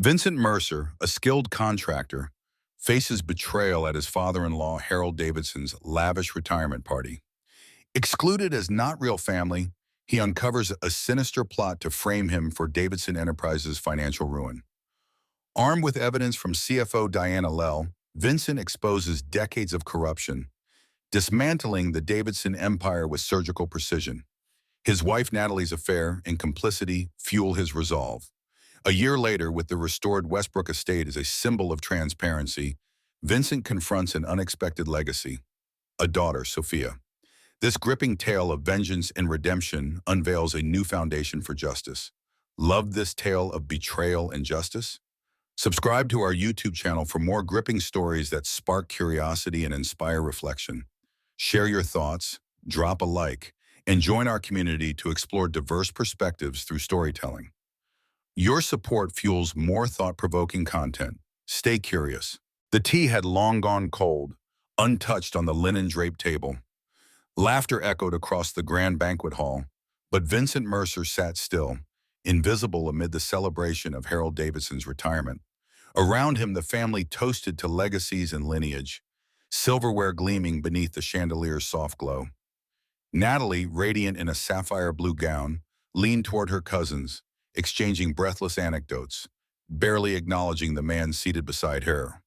Vincent Mercer, a skilled contractor, faces betrayal at his father-in-law Harold Davidson's lavish retirement party. Excluded as not real family, he uncovers a sinister plot to frame him for Davidson Enterprises' financial ruin. Armed with evidence from CFO Diana Lell, Vincent exposes decades of corruption, dismantling the Davidson empire with surgical precision. His wife Natalie's affair and complicity fuel his resolve. A year later, with the restored Westbrook estate as a symbol of transparency, Vincent confronts an unexpected legacy, a daughter, Sophia. This gripping tale of vengeance and redemption unveils a new foundation for justice. Love this tale of betrayal and justice? Subscribe to our YouTube channel for more gripping stories that spark curiosity and inspire reflection. Share your thoughts, drop a like, and join our community to explore diverse perspectives through storytelling. Your support fuels more thought-provoking content. Stay curious. The tea had long gone cold, untouched on the linen-draped table. Laughter echoed across the grand banquet hall, but Vincent Mercer sat still, invisible amid the celebration of Harold Davidson's retirement. Around him, the family toasted to legacies and lineage, silverware gleaming beneath the chandelier's soft glow. Natalie, radiant in a sapphire blue gown, leaned toward her cousins, exchanging breathless anecdotes, barely acknowledging the man seated beside her.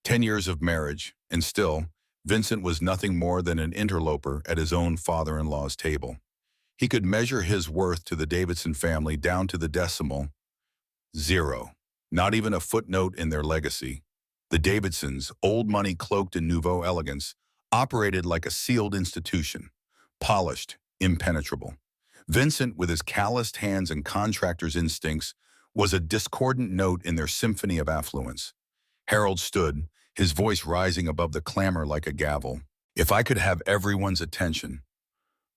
10 years of marriage, and still, Vincent was nothing more than an interloper at his own father-in-law's table. He could measure his worth to the Davidson family down to the decimal. Zero. Not even a footnote in their legacy. The Davidsons, old money cloaked in nouveau elegance, operated like a sealed institution, polished, impenetrable. Vincent, with his calloused hands and contractor's instincts, was a discordant note in their symphony of affluence. Harold stood, his voice rising above the clamor like a gavel. If I could have everyone's attention.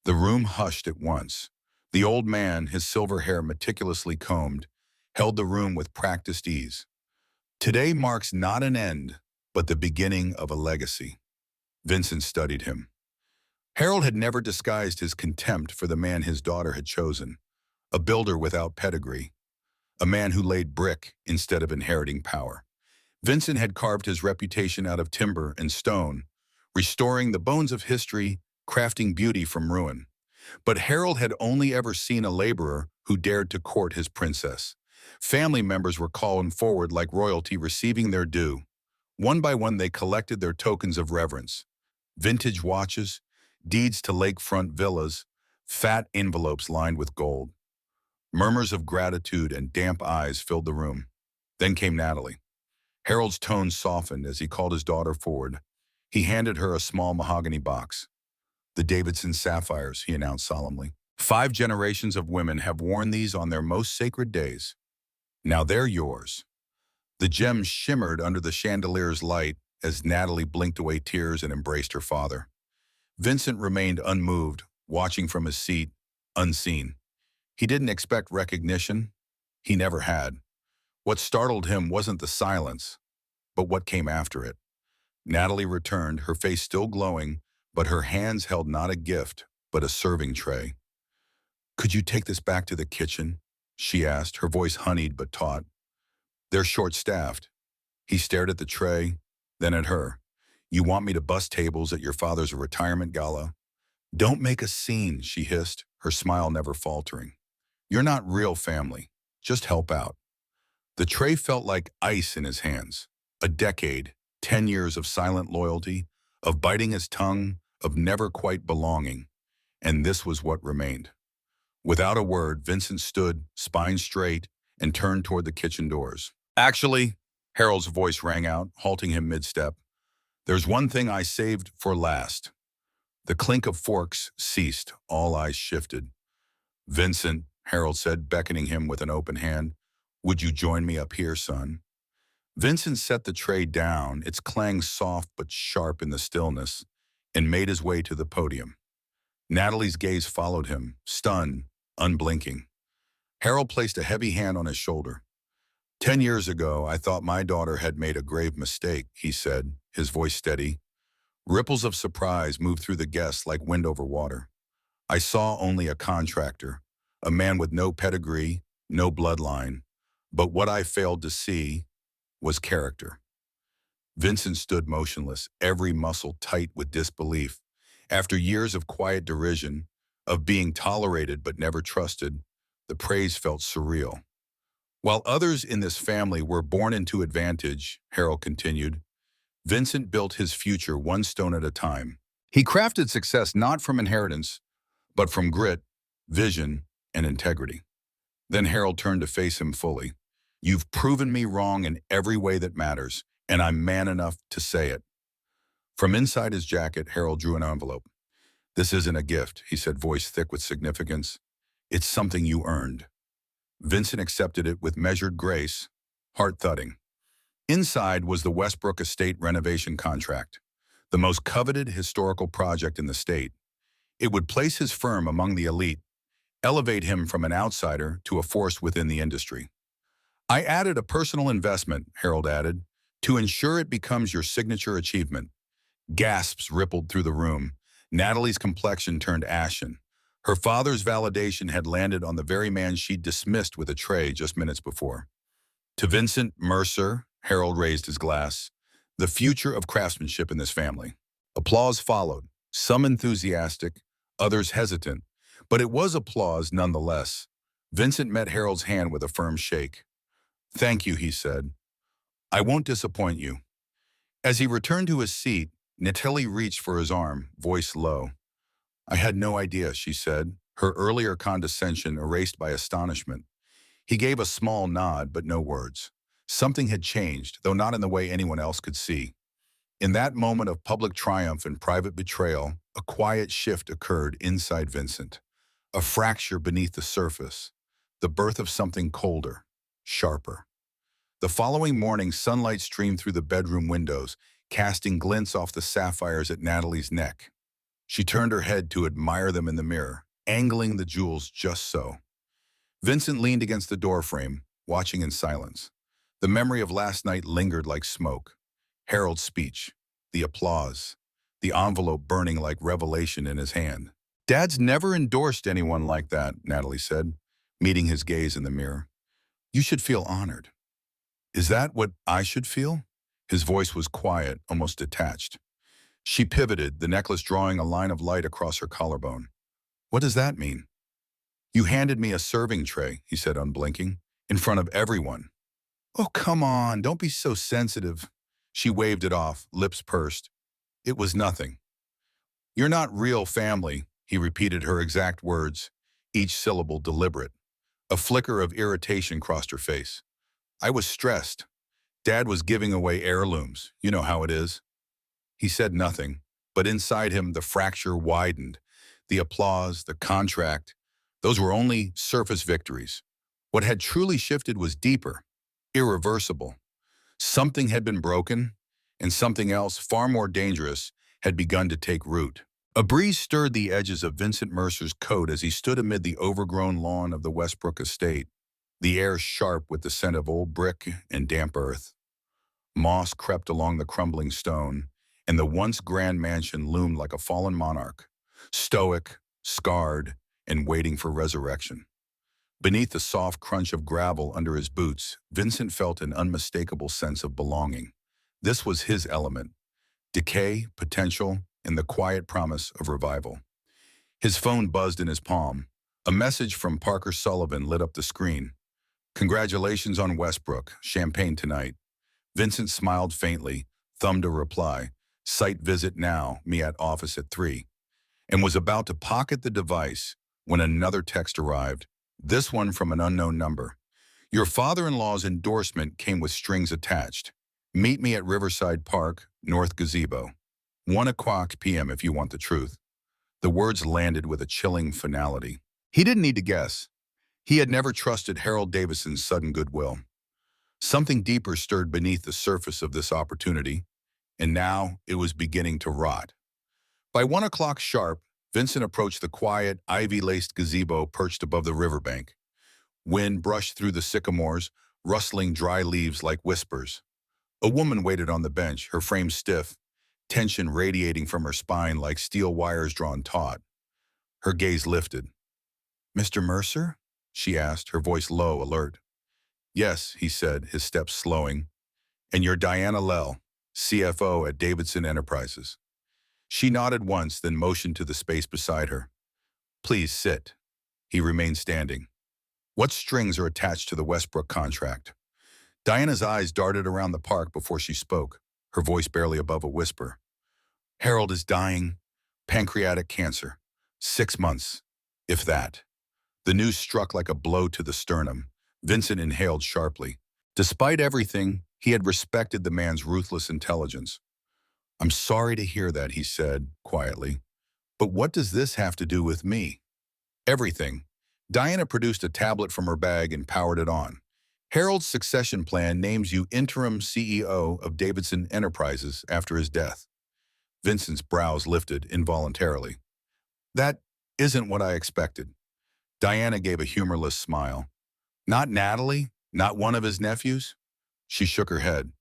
The room hushed at once. The old man, his silver hair meticulously combed, held the room with practiced ease. Today marks not an end, but the beginning of a legacy. Vincent studied him. Harold had never disguised his contempt for the man his daughter had chosen, a builder without pedigree, a man who laid brick instead of inheriting power. Vincent had carved his reputation out of timber and stone, restoring the bones of history, crafting beauty from ruin. But Harold had only ever seen a laborer who dared to court his princess. Family members were calling forward like royalty receiving their due. One by one they collected their tokens of reverence. Vintage watches, deeds to lakefront villas, fat envelopes lined with gold. Murmurs of gratitude and damp eyes filled the room. Then came Natalie. Harold's tone softened as he called his daughter forward. He handed her a small mahogany box. The Davidson sapphires, he announced solemnly. 5 generations of women have worn these on their most sacred days. Now they're yours. The gems shimmered under the chandelier's light as Natalie blinked away tears and embraced her father. Vincent remained unmoved, watching from his seat, unseen. He didn't expect recognition. He never had. What startled him wasn't the silence, but what came after it. Natalie returned, her face still glowing, but her hands held not a gift, but a serving tray. "Could you take this back to the kitchen?" she asked, her voice honeyed but taut. "They're short-staffed." He stared at the tray, then at her. "You want me to bus tables at your father's retirement gala?" "Don't make a scene," she hissed, her smile never faltering. "You're not real family. Just help out." The tray felt like ice in his hands. A decade, 10 years of silent loyalty, of biting his tongue, of never quite belonging. And this was what remained. Without a word, Vincent stood, spine straight, and turned toward the kitchen doors. "Actually," Harold's voice rang out, halting him mid-step, "there's one thing I saved for last." The clink of forks ceased, all eyes shifted. "Vincent," Harold said, beckoning him with an open hand, "would you join me up here, son?" Vincent set the tray down, its clang soft but sharp in the stillness, and made his way to the podium. Natalie's gaze followed him, stunned, unblinking. Harold placed a heavy hand on his shoulder. 10 years ago, I thought my daughter had made a grave mistake," he said, his voice steady. Ripples of surprise moved through the guests like wind over water. "I saw only a contractor, a man with no pedigree, no bloodline. But what I failed to see was character. Vincent stood motionless, every muscle tight with disbelief. After years of quiet derision, of being tolerated but never trusted, the praise felt surreal. While others in this family were born into advantage, Harold continued, Vincent built his future one stone at a time. He crafted success not from inheritance, but from grit, vision, and integrity. Then Harold turned to face him fully. You've proven me wrong in every way that matters, and I'm man enough to say it. From inside his jacket, Harold drew an envelope. This isn't a gift, he said, voice thick with significance. It's something you earned. Vincent accepted it with measured grace, heart thudding. Inside was the Westbrook estate renovation contract, the most coveted historical project in the state. It would place his firm among the elite, elevate him from an outsider to a force within the industry. I added a personal investment, Harold added, to ensure it becomes your signature achievement. Gasps rippled through the room. Natalie's complexion turned ashen. Her father's validation had landed on the very man she'd dismissed with a tray just minutes before. To Vincent Mercer, Harold raised his glass, the future of craftsmanship in this family. Applause followed, some enthusiastic, others hesitant, but it was applause nonetheless. Vincent met Harold's hand with a firm shake. Thank you, he said. I won't disappoint you. As he returned to his seat, Natalie reached for his arm, voice low. I had no idea, she said, her earlier condescension erased by astonishment. He gave a small nod, but no words. Something had changed, though not in the way anyone else could see. In that moment of public triumph and private betrayal, a quiet shift occurred inside Vincent. A fracture beneath the surface, the birth of something colder, sharper. The following morning, sunlight streamed through the bedroom windows, casting glints off the sapphires at Natalie's neck. She turned her head to admire them in the mirror, angling the jewels just so. Vincent leaned against the doorframe, watching in silence. The memory of last night lingered like smoke. Harold's speech, the applause, the envelope burning like revelation in his hand. Dad's never endorsed anyone like that, Natalie said, meeting his gaze in the mirror. You should feel honored. Is that what I should feel? His voice was quiet, almost detached. She pivoted, the necklace drawing a line of light across her collarbone. What does that mean? You handed me a serving tray, he said, unblinking, in front of everyone. Oh, come on, don't be so sensitive. She waved it off, lips pursed. It was nothing. You're not real family, he repeated her exact words, each syllable deliberate. A flicker of irritation crossed her face. I was stressed. Dad was giving away heirlooms. You know how it is. He said nothing, but inside him the fracture widened. The applause, the contract, those were only surface victories. What had truly shifted was deeper, irreversible. Something had been broken, and something else, far more dangerous, had begun to take root. A breeze stirred the edges of Vincent Mercer's coat as he stood amid the overgrown lawn of the Westbrook estate, the air sharp with the scent of old brick and damp earth. Moss crept along the crumbling stone, and the once grand mansion loomed like a fallen monarch, stoic, scarred, and waiting for resurrection. Beneath the soft crunch of gravel under his boots, Vincent felt an unmistakable sense of belonging. This was his element: decay, potential, and the quiet promise of revival. His phone buzzed in his palm. A message from Parker Sullivan lit up the screen. Congratulations on Westbrook, champagne tonight. Vincent smiled faintly, thumbed a reply, site visit now, me at office at 3, and was about to pocket the device when another text arrived, this one from an unknown number. Your father-in-law's endorsement came with strings attached. Meet me at Riverside Park, North Gazebo. 1:00 p.m. if you want the truth. The words landed with a chilling finality. He didn't need to guess. He had never trusted Harold Davidson's sudden goodwill. Something deeper stirred beneath the surface of this opportunity, and now it was beginning to rot. By 1:00 sharp, Vincent approached the quiet, ivy-laced gazebo perched above the riverbank. Wind brushed through the sycamores, rustling dry leaves like whispers. A woman waited on the bench, her frame stiff, tension radiating from her spine like steel wires drawn taut. Her gaze lifted. Mr. Mercer? She asked, her voice low, alert. Yes, he said, his steps slowing. And you're Diana Lell, CFO at Davidson Enterprises. She nodded once, then motioned to the space beside her. Please sit. He remained standing. What strings are attached to the Westbrook contract? Diana's eyes darted around the park before she spoke, her voice barely above a whisper. Harold is dying. Pancreatic cancer. 6 months, if that. The news struck like a blow to the sternum. Vincent inhaled sharply. Despite everything, he had respected the man's ruthless intelligence. I'm sorry to hear that, he said, quietly. But what does this have to do with me? Everything. Diana produced a tablet from her bag and powered it on. Harold's succession plan names you interim CEO of Davidson Enterprises after his death. Vincent's brows lifted involuntarily. That isn't what I expected. Diana gave a humorless smile. Not Natalie? Not one of his nephews? She shook her head.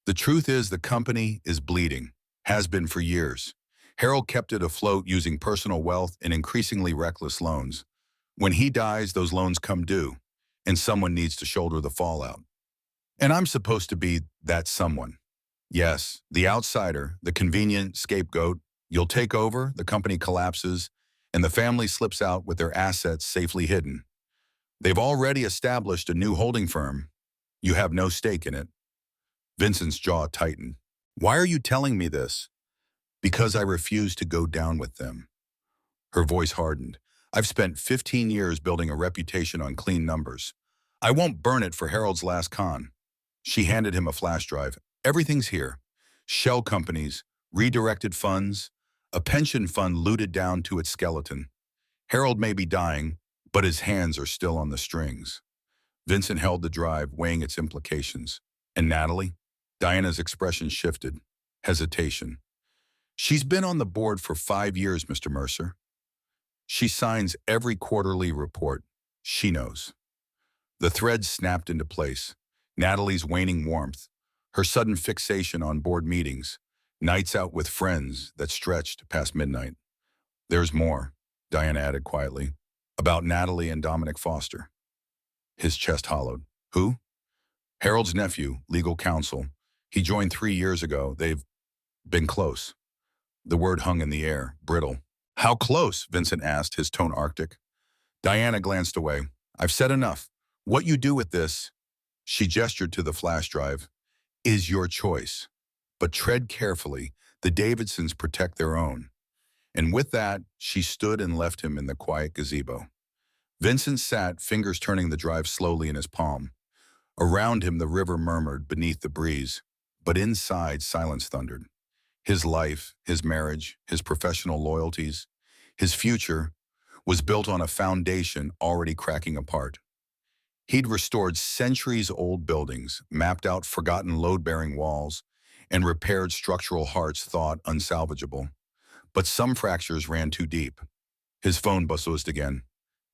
The truth is the company is bleeding, has been for years. Harold kept it afloat using personal wealth and increasingly reckless loans. When he dies, those loans come due, and someone needs to shoulder the fallout. And I'm supposed to be that someone. Yes, the outsider, the convenient scapegoat. You'll take over, the company collapses, and the family slips out with their assets safely hidden. They've already established a new holding firm. You have no stake in it. Vincent's jaw tightened. Why are you telling me this? Because I refuse to go down with them. Her voice hardened. I've spent 15 years building a reputation on clean numbers. I won't burn it for Harold's last con. She handed him a flash drive. Everything's here. Shell companies, redirected funds, a pension fund looted down to its skeleton. Harold may be dying, but his hands are still on the strings. Vincent held the drive, weighing its implications. And Natalie? Diana's expression shifted. Hesitation. She's been on the board for 5 years, Mr. Mercer. She signs every quarterly report. She knows. The thread snapped into place. Natalie's waning warmth, her sudden fixation on board meetings, nights out with friends that stretched past midnight. There's more, Diana added quietly, about Natalie and Dominic Foster. His chest hollowed. Who? Harold's nephew, legal counsel. He joined 3 years ago. They've been close. The word hung in the air, brittle. How close? Vincent asked, his tone arctic. Diana glanced away. I've said enough. What you do with this, she gestured to the flash drive, is your choice. But tread carefully. The Davidsons protect their own. And with that, she stood and left him in the quiet gazebo. Vincent sat, fingers turning the drive slowly in his palm. Around him, the river murmured beneath the breeze, but inside, silence thundered. His life, his marriage, his professional loyalties, his future was built on a foundation already cracking apart. He'd restored centuries-old buildings, mapped out forgotten load-bearing walls, and repaired structural hearts thought unsalvageable. But some fractures ran too deep. His phone buzzed again.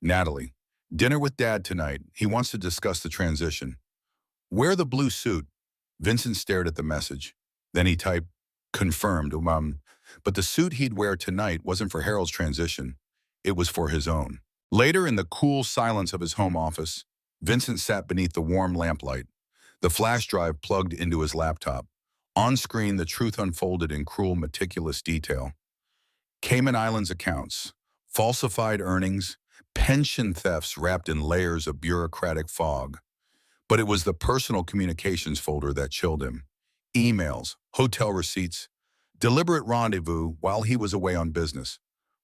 Natalie, dinner with Dad tonight. He wants to discuss the transition. Wear the blue suit. Vincent stared at the message. Then he typed, confirmed, but the suit he'd wear tonight wasn't for Harold's transition. It was for his own. Later, in the cool silence of his home office, Vincent sat beneath the warm lamplight, the flash drive plugged into his laptop. On screen, the truth unfolded in cruel, meticulous detail. Cayman Islands accounts, falsified earnings, pension thefts wrapped in layers of bureaucratic fog. But it was the personal communications folder that chilled him. Emails, hotel receipts, deliberate rendezvous while he was away on business.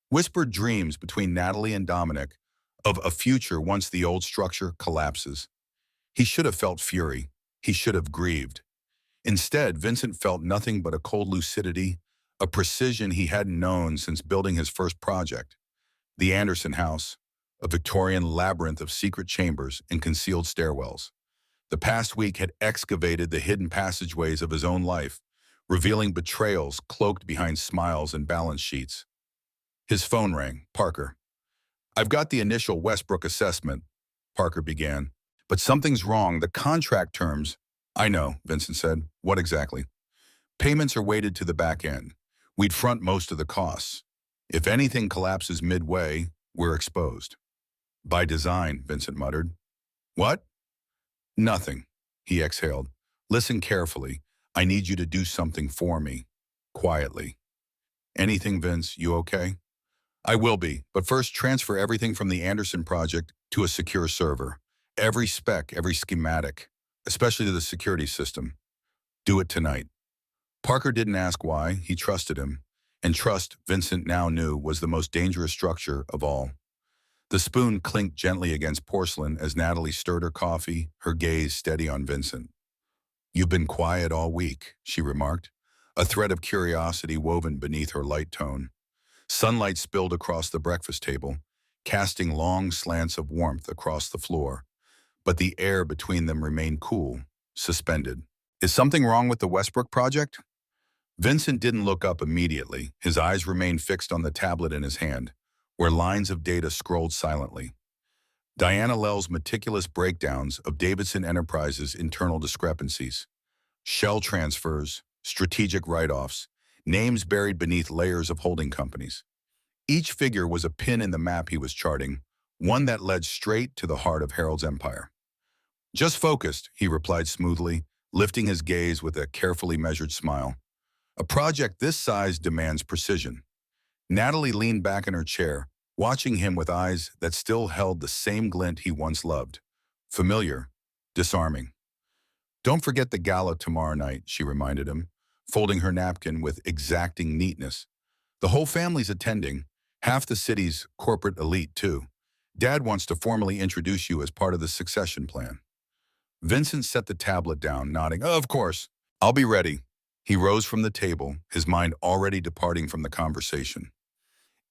Whispered dreams between Natalie and Dominic of a future once the old structure collapses. He should have felt fury. He should have grieved. Instead, Vincent felt nothing but a cold lucidity, a precision he hadn't known since building his first project. The Anderson House, a Victorian labyrinth of secret chambers and concealed stairwells. The past week had excavated the hidden passageways of his own life, revealing betrayals cloaked behind smiles and balance sheets. His phone rang. Parker. I've got the initial Westbrook assessment, Parker began. But something's wrong. The contract terms. I know, Vincent said. What exactly? Payments are weighted to the back end. We'd front most of the costs. If anything collapses midway, we're exposed. By design, Vincent muttered. What? Nothing, he exhaled. Listen carefully. I need you to do something for me. Quietly. Anything, Vince? You okay? I will be, but first transfer everything from the Anderson project to a secure server. Every spec, every schematic, especially to the security system. Do it tonight. Parker didn't ask why, he trusted him. And trust, Vincent now knew, was the most dangerous structure of all. The spoon clinked gently against porcelain as Natalie stirred her coffee, her gaze steady on Vincent. You've been quiet all week, she remarked, a thread of curiosity woven beneath her light tone. Sunlight spilled across the breakfast table, casting long slants of warmth across the floor, but the air between them remained cool, suspended. Is something wrong with the Westbrook project? Vincent didn't look up immediately. His eyes remained fixed on the tablet in his hand, where lines of data scrolled silently. Diana Lell's meticulous breakdowns of Davidson Enterprises' internal discrepancies, shell transfers, strategic write-offs, names buried beneath layers of holding companies. Each figure was a pin in the map he was charting, one that led straight to the heart of Harold's empire. Just focused, he replied smoothly, lifting his gaze with a carefully measured smile. A project this size demands precision. Natalie leaned back in her chair, watching him with eyes that still held the same glint he once loved. Familiar, disarming. Don't forget the gala tomorrow night, she reminded him, folding her napkin with exacting neatness. The whole family's attending, half the city's corporate elite too. Dad wants to formally introduce you as part of the succession plan. Vincent set the tablet down, nodding, Of course, I'll be ready. He rose from the table, his mind already departing from the conversation.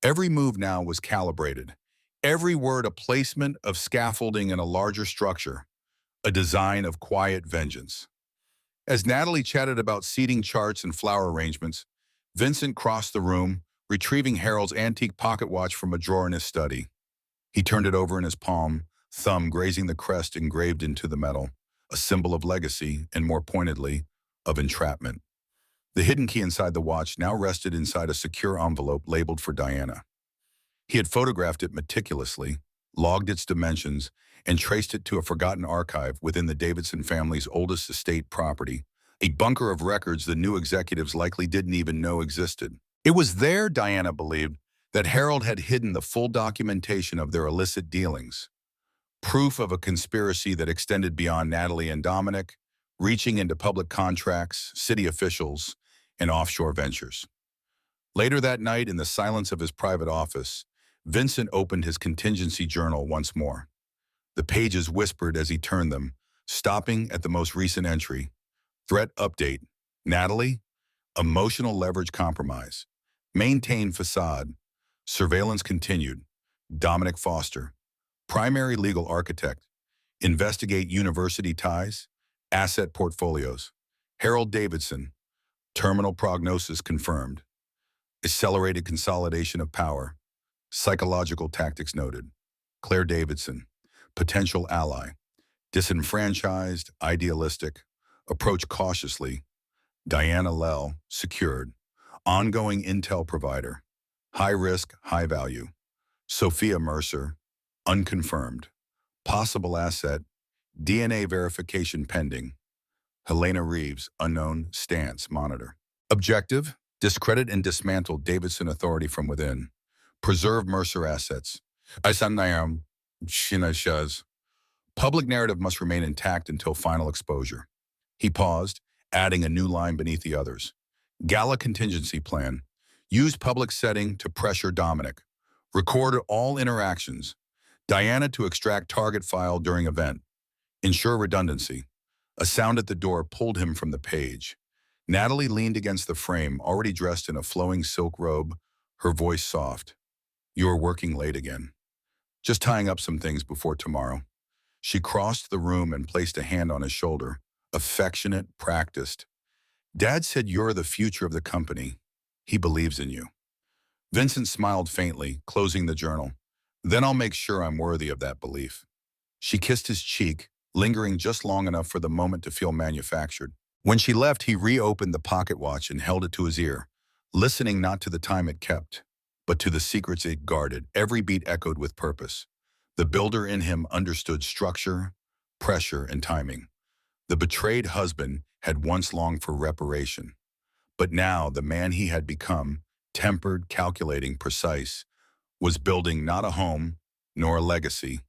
Every move now was calibrated. Every word a placement of scaffolding in a larger structure, a design of quiet vengeance. As Natalie chatted about seating charts and flower arrangements, Vincent crossed the room, retrieving Harold's antique pocket watch from a drawer in his study. He turned it over in his palm, thumb grazing the crest engraved into the metal, a symbol of legacy and, more pointedly, of entrapment. The hidden key inside the watch now rested inside a secure envelope labeled for Diana. He had photographed it meticulously, logged its dimensions, and traced it to a forgotten archive within the Davidson family's oldest estate property, a bunker of records the new executives likely didn't even know existed. It was there, Diana believed, that Harold had hidden the full documentation of their illicit dealings, proof of a conspiracy that extended beyond Natalie and Dominic, reaching into public contracts, city officials, and offshore ventures. Later that night, in the silence of his private office, Vincent opened his contingency journal once more. The pages whispered as he turned them, stopping at the most recent entry. Threat update. Natalie, emotional leverage compromise. Maintain facade. Surveillance continued. Dominic Foster. Primary legal architect. Investigate university ties. Asset portfolios. Harold Davidson. Terminal prognosis confirmed. Accelerated consolidation of power. Psychological tactics noted. Claire Davidson. Potential ally. Disenfranchised, idealistic. Approach cautiously. Diana Lell, secured. Ongoing intel provider. High risk, high value. Sophia Mercer, unconfirmed. Possible asset, DNA verification pending. Helena Reeves, unknown, stance, monitor. Objective, discredit and dismantle Davidson authority from within. Preserve Mercer assets. Isanayam, Shinashaz. Public narrative must remain intact until final exposure. He paused, adding a new line beneath the others. Gala contingency plan. Use public setting to pressure Dominic. Record all interactions. Diana to extract target file during event. Ensure redundancy. A sound at the door pulled him from the page. Natalie leaned against the frame, already dressed in a flowing silk robe, her voice soft. You're working late again. Just tying up some things before tomorrow. She crossed the room and placed a hand on his shoulder, affectionate, practiced. Dad said you're the future of the company. He believes in you. Vincent smiled faintly, closing the journal. Then I'll make sure I'm worthy of that belief. She kissed his cheek, lingering just long enough for the moment to feel manufactured. When she left, he reopened the pocket watch and held it to his ear, listening not to the time it kept, but to the secrets it guarded. Every beat echoed with purpose. The builder in him understood structure, pressure, and timing. The betrayed husband had once longed for reparation, but now the man he had become, tempered, calculating, precise, was building not a home nor a legacy.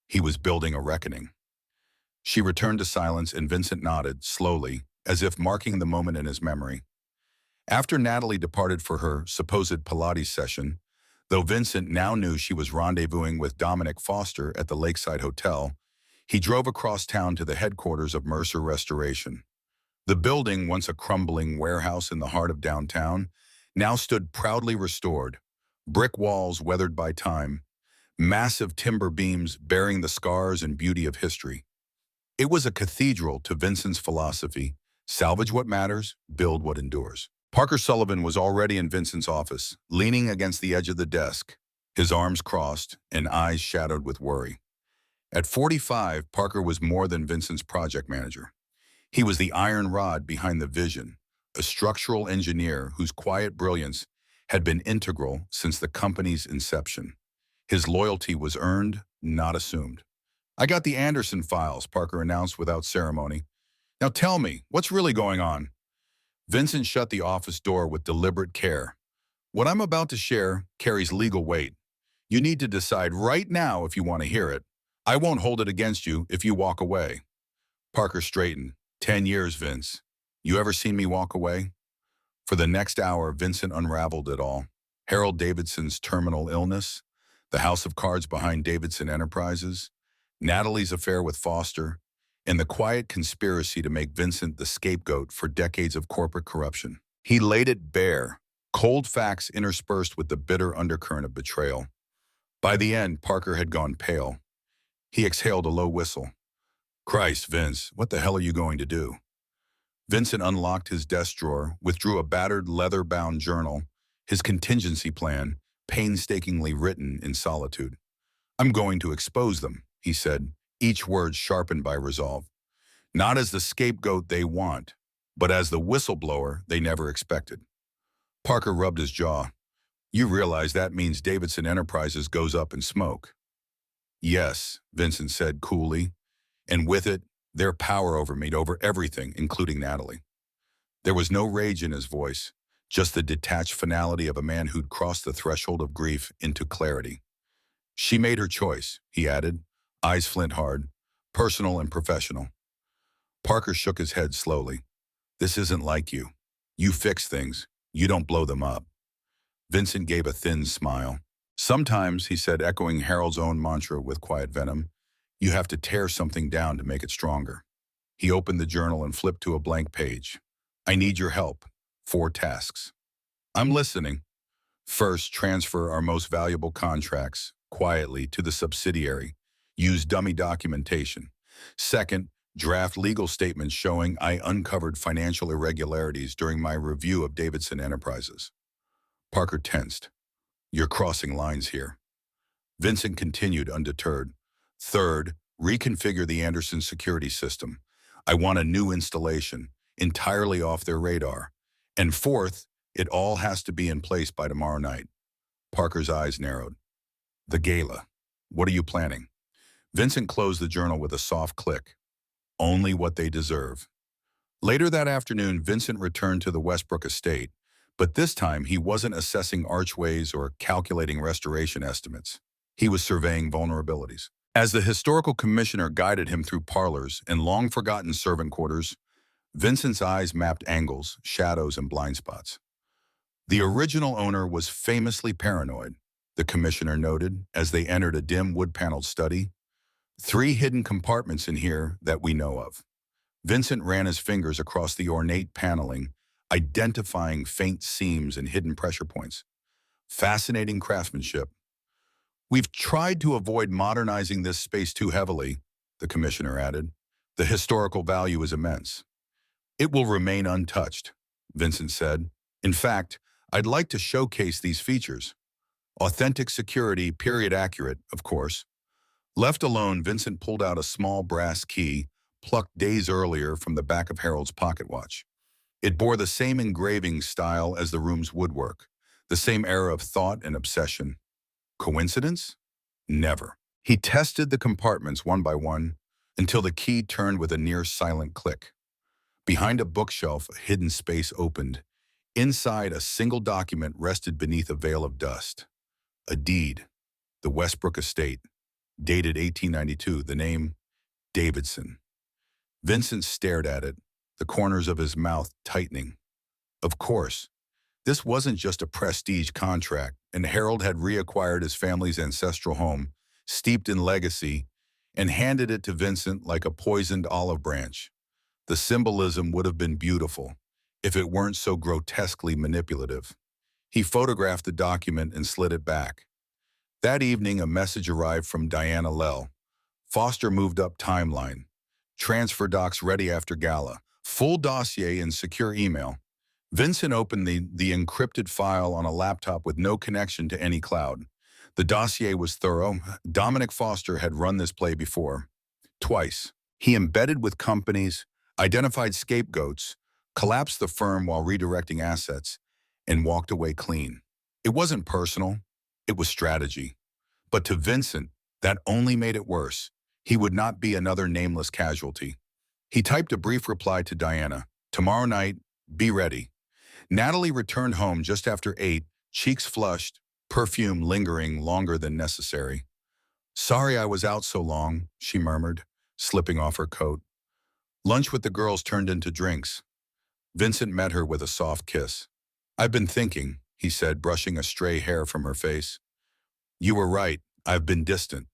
He was building a reckoning. She returned to silence and Vincent nodded, slowly, as if marking the moment in his memory. After Natalie departed for her supposed Pilates session, though Vincent now knew she was rendezvousing with Dominic Foster at the Lakeside Hotel, he drove across town to the headquarters of Mercer Restoration. The building, once a crumbling warehouse in the heart of downtown, now stood proudly restored, brick walls weathered by time, massive timber beams bearing the scars and beauty of history. It was a cathedral to Vincent's philosophy: salvage what matters, build what endures. Parker Sullivan was already in Vincent's office, leaning against the edge of the desk, his arms crossed and eyes shadowed with worry. At 45, Parker was more than Vincent's project manager. He was the iron rod behind the vision, a structural engineer whose quiet brilliance had been integral since the company's inception. His loyalty was earned, not assumed. "I got the Anderson files," Parker announced without ceremony. "Now tell me, what's really going on?" Vincent shut the office door with deliberate care. "What I'm about to share carries legal weight. You need to decide right now if you want to hear it. I won't hold it against you if you walk away." Parker straightened. 10 years, Vince. You ever seen me walk away?" For the next hour, Vincent unraveled it all. Harold Davidson's terminal illness, the house of cards behind Davidson Enterprises, Natalie's affair with Foster, and the quiet conspiracy to make Vincent the scapegoat for decades of corporate corruption. He laid it bare, cold facts interspersed with the bitter undercurrent of betrayal. By the end, Parker had gone pale. He exhaled a low whistle. "Christ, Vince, what the hell are you going to do?" Vincent unlocked his desk drawer, withdrew a battered leather-bound journal, his contingency plan, painstakingly written in solitude. "I'm going to expose them," he said, each word sharpened by resolve. "Not as the scapegoat they want, but as the whistleblower they never expected." Parker rubbed his jaw. "You realize that means Davidson Enterprises goes up in smoke." "Yes," Vincent said coolly, "and with it, their power over me, over everything, including Natalie." There was no rage in his voice, just the detached finality of a man who'd crossed the threshold of grief into clarity. "She made her choice," he added, eyes flint hard, personal and professional. Parker shook his head slowly. "This isn't like you. You fix things. You don't blow them up." Vincent gave a thin smile. "Sometimes," he said, echoing Harold's own mantra with quiet venom, "you have to tear something down to make it stronger." He opened the journal and flipped to a blank page. "I need your help. 4 tasks." "I'm listening." "First, transfer our most valuable contracts, quietly, to the subsidiary. Use dummy documentation. Second, draft legal statements showing I uncovered financial irregularities during my review of Davidson Enterprises." Parker tensed. "You're crossing lines here." Vincent continued undeterred. "Third, reconfigure the Anderson security system. I want a new installation, entirely off their radar. And fourth, it all has to be in place by tomorrow night." Parker's eyes narrowed. "The gala. What are you planning?" Vincent closed the journal with a soft click. "Only what they deserve." Later that afternoon, Vincent returned to the Westbrook estate, but this time he wasn't assessing archways or calculating restoration estimates. He was surveying vulnerabilities. As the historical commissioner guided him through parlors and long-forgotten servant quarters, Vincent's eyes mapped angles, shadows, and blind spots. "The original owner was famously paranoid," the commissioner noted as they entered a dim wood-paneled study. 3 hidden compartments in here that we know of." Vincent ran his fingers across the ornate paneling, identifying faint seams and hidden pressure points. "Fascinating craftsmanship." "We've tried to avoid modernizing this space too heavily," the commissioner added. "The historical value is immense." "It will remain untouched," Vincent said. "In fact, I'd like to showcase these features. Authentic security, period accurate, of course." Left alone, Vincent pulled out a small brass key, plucked days earlier from the back of Harold's pocket watch. It bore the same engraving style as the room's woodwork, the same era of thought and obsession. Coincidence? Never. He tested the compartments one by one. until the key turned with a near-silent click. Behind a bookshelf, a hidden space opened. Inside, a single document rested beneath a veil of dust. A deed, the Westbrook estate, dated 1892, the name Davidson. Vincent stared at it, the corners of his mouth tightening. Of course, this wasn't just a prestige contract, and Harold had reacquired his family's ancestral home, steeped in legacy, and handed it to Vincent like a poisoned olive branch. The symbolism would have been beautiful if it weren't so grotesquely manipulative. He photographed the document and slid it back. That evening, a message arrived from Diana Lell. Foster moved up timeline. Transfer docs ready after gala. Full dossier in secure email. Vincent opened the encrypted file on a laptop with no connection to any cloud. The dossier was thorough. Dominic Foster had run this play before. Twice. He embedded with companies, identified scapegoats, collapsed the firm while redirecting assets, and walked away clean. It wasn't personal. It was strategy. But to Vincent, that only made it worse. He would not be another nameless casualty. He typed a brief reply to Diana. Tomorrow night, be ready. Natalie returned home just after 8, cheeks flushed, perfume lingering longer than necessary. Sorry I was out so long, she murmured, slipping off her coat. Lunch with the girls turned into drinks. Vincent met her with a soft kiss. I've been thinking, he said, brushing a stray hair from her face. You were right, I've been distant.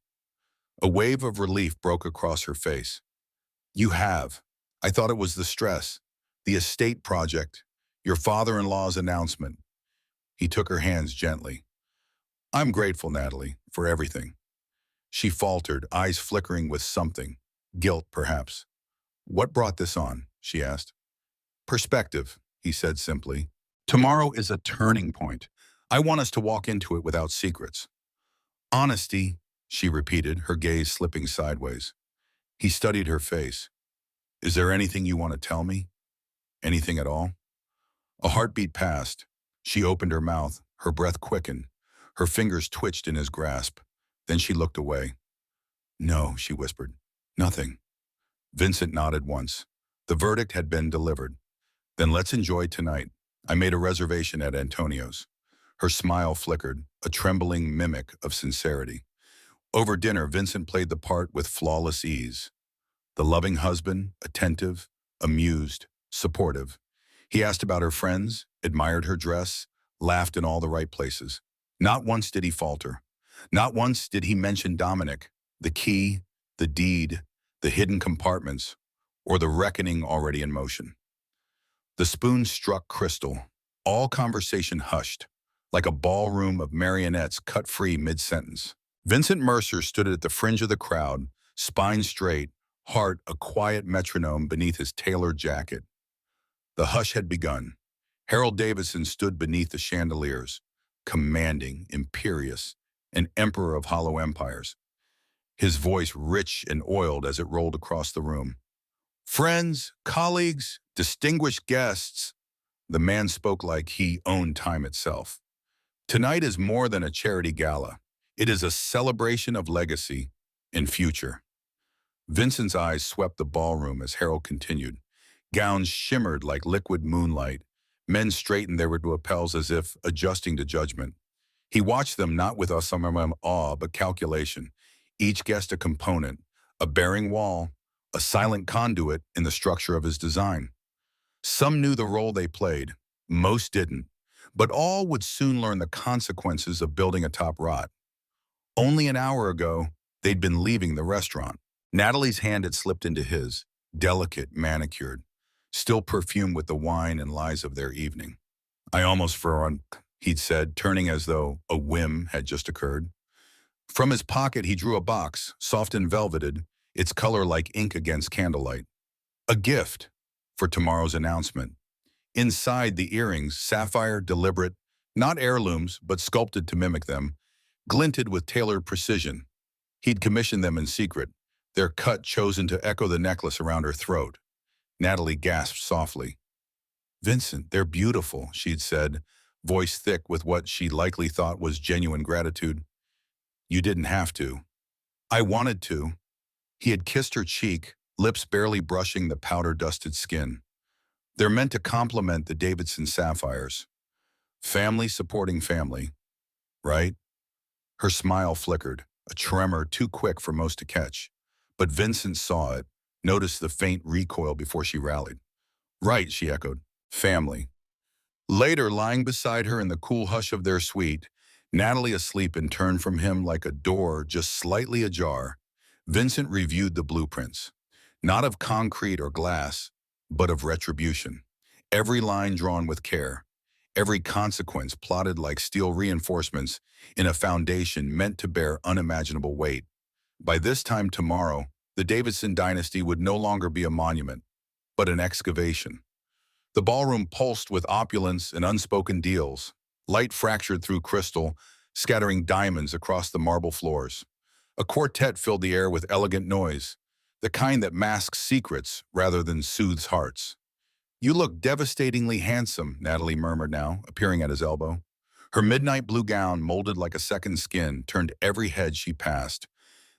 A wave of relief broke across her face. You have. I thought it was the stress, the estate project, your father-in-law's announcement. He took her hands gently. I'm grateful, Natalie, for everything. She faltered, eyes flickering with something. Guilt, perhaps. What brought this on? She asked. Perspective, he said simply. Tomorrow is a turning point. I want us to walk into it without secrets. Honesty, she repeated, her gaze slipping sideways. He studied her face. Is there anything you want to tell me? Anything at all? A heartbeat passed. She opened her mouth, her breath quickened. Her fingers twitched in his grasp. Then she looked away. No, she whispered. Nothing. Vincent nodded once. The verdict had been delivered. Then let's enjoy tonight. I made a reservation at Antonio's. Her smile flickered, a trembling mimic of sincerity. Over dinner, Vincent played the part with flawless ease. The loving husband, attentive, amused, supportive. He asked about her friends, admired her dress, laughed in all the right places. Not once did he falter. Not once did he mention Dominic, the key, the deed, the hidden compartments, or the reckoning already in motion. The spoon struck crystal. All conversation hushed, like a ballroom of marionettes cut free mid-sentence. Vincent Mercer stood at the fringe of the crowd, spine straight, heart a quiet metronome beneath his tailored jacket. The hush had begun. Harold Davidson stood beneath the chandeliers, commanding, imperious, an emperor of hollow empires. His voice rich and oiled as it rolled across the room. Friends, colleagues, distinguished guests. The man spoke like he owned time itself. Tonight is more than a charity gala. It is a celebration of legacy and future. Vincent's eyes swept the ballroom as Harold continued. Gowns shimmered like liquid moonlight. Men straightened their lapels as if adjusting to judgment. He watched them not with some awe, but calculation. Each guest a component, a bearing wall, a silent conduit in the structure of his design. Some knew the role they played, most didn't, but all would soon learn the consequences of building a top rot. Only an hour ago, they'd been leaving the restaurant. Natalie's hand had slipped into his, delicate, manicured, still perfumed with the wine and lies of their evening. I almost forgot, he'd said, turning as though a whim had just occurred. From his pocket, he drew a box, soft and velveted, its color like ink against candlelight. A gift for tomorrow's announcement. Inside the earrings, sapphire, deliberate, not heirlooms, but sculpted to mimic them, glinted with tailored precision. He'd commissioned them in secret, their cut chosen to echo the necklace around her throat. Natalie gasped softly. Vincent, they're beautiful, she'd said, voice thick with what she likely thought was genuine gratitude. You didn't have to. I wanted to. He had kissed her cheek, lips barely brushing the powder-dusted skin. They're meant to complement the Davidson sapphires. Family supporting family, right? Her smile flickered, a tremor too quick for most to catch. But Vincent saw it, noticed the faint recoil before she rallied. Right, she echoed. Family. Later, lying beside her in the cool hush of their suite, Natalie asleep and turned from him like a door just slightly ajar, Vincent reviewed the blueprints. Not of concrete or glass, but of retribution. Every line drawn with care. Every consequence plotted like steel reinforcements in a foundation meant to bear unimaginable weight. By this time tomorrow, the Davidson dynasty would no longer be a monument, but an excavation. The ballroom pulsed with opulence and unspoken deals. Light fractured through crystal, scattering diamonds across the marble floors. A quartet filled the air with elegant noise, the kind that masks secrets rather than soothes hearts. You look devastatingly handsome, Natalie murmured now, appearing at his elbow. Her midnight blue gown, molded like a second skin, turned every head she passed.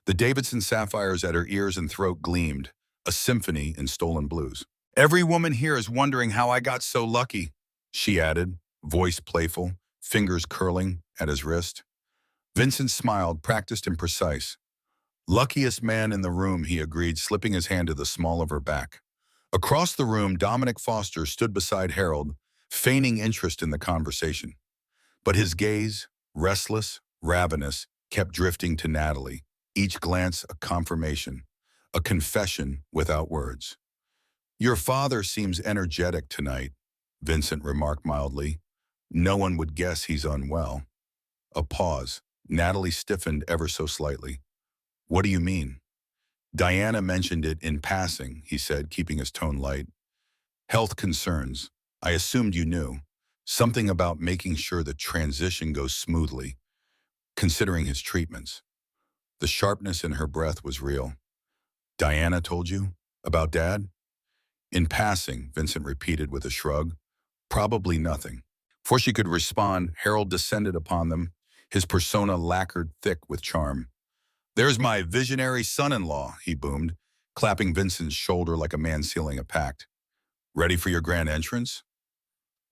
The Davidson sapphires at her ears and throat gleamed, a symphony in stolen blues. Every woman here is wondering how I got so lucky, she added, voice playful, fingers curling at his wrist. Vincent smiled, practiced and precise. Luckiest man in the room, he agreed, slipping his hand to the small of her back. Across the room, Dominic Foster stood beside Harold, feigning interest in the conversation. But his gaze, restless, ravenous, kept drifting to Natalie, each glance a confirmation, a confession without words. Your father seems energetic tonight, Vincent remarked mildly. No one would guess he's unwell. A pause. Natalie stiffened ever so slightly. What do you mean? Diana mentioned it in passing, he said, keeping his tone light. Health concerns. I assumed you knew. Something about making sure the transition goes smoothly, considering his treatments. The sharpness in her breath was real. Diana told you? About Dad? In passing, Vincent repeated with a shrug. Probably nothing. Before she could respond, Harold descended upon them, his persona lacquered thick with charm. There's my visionary son-in-law, he boomed, clapping Vincent's shoulder like a man sealing a pact. Ready for your grand entrance?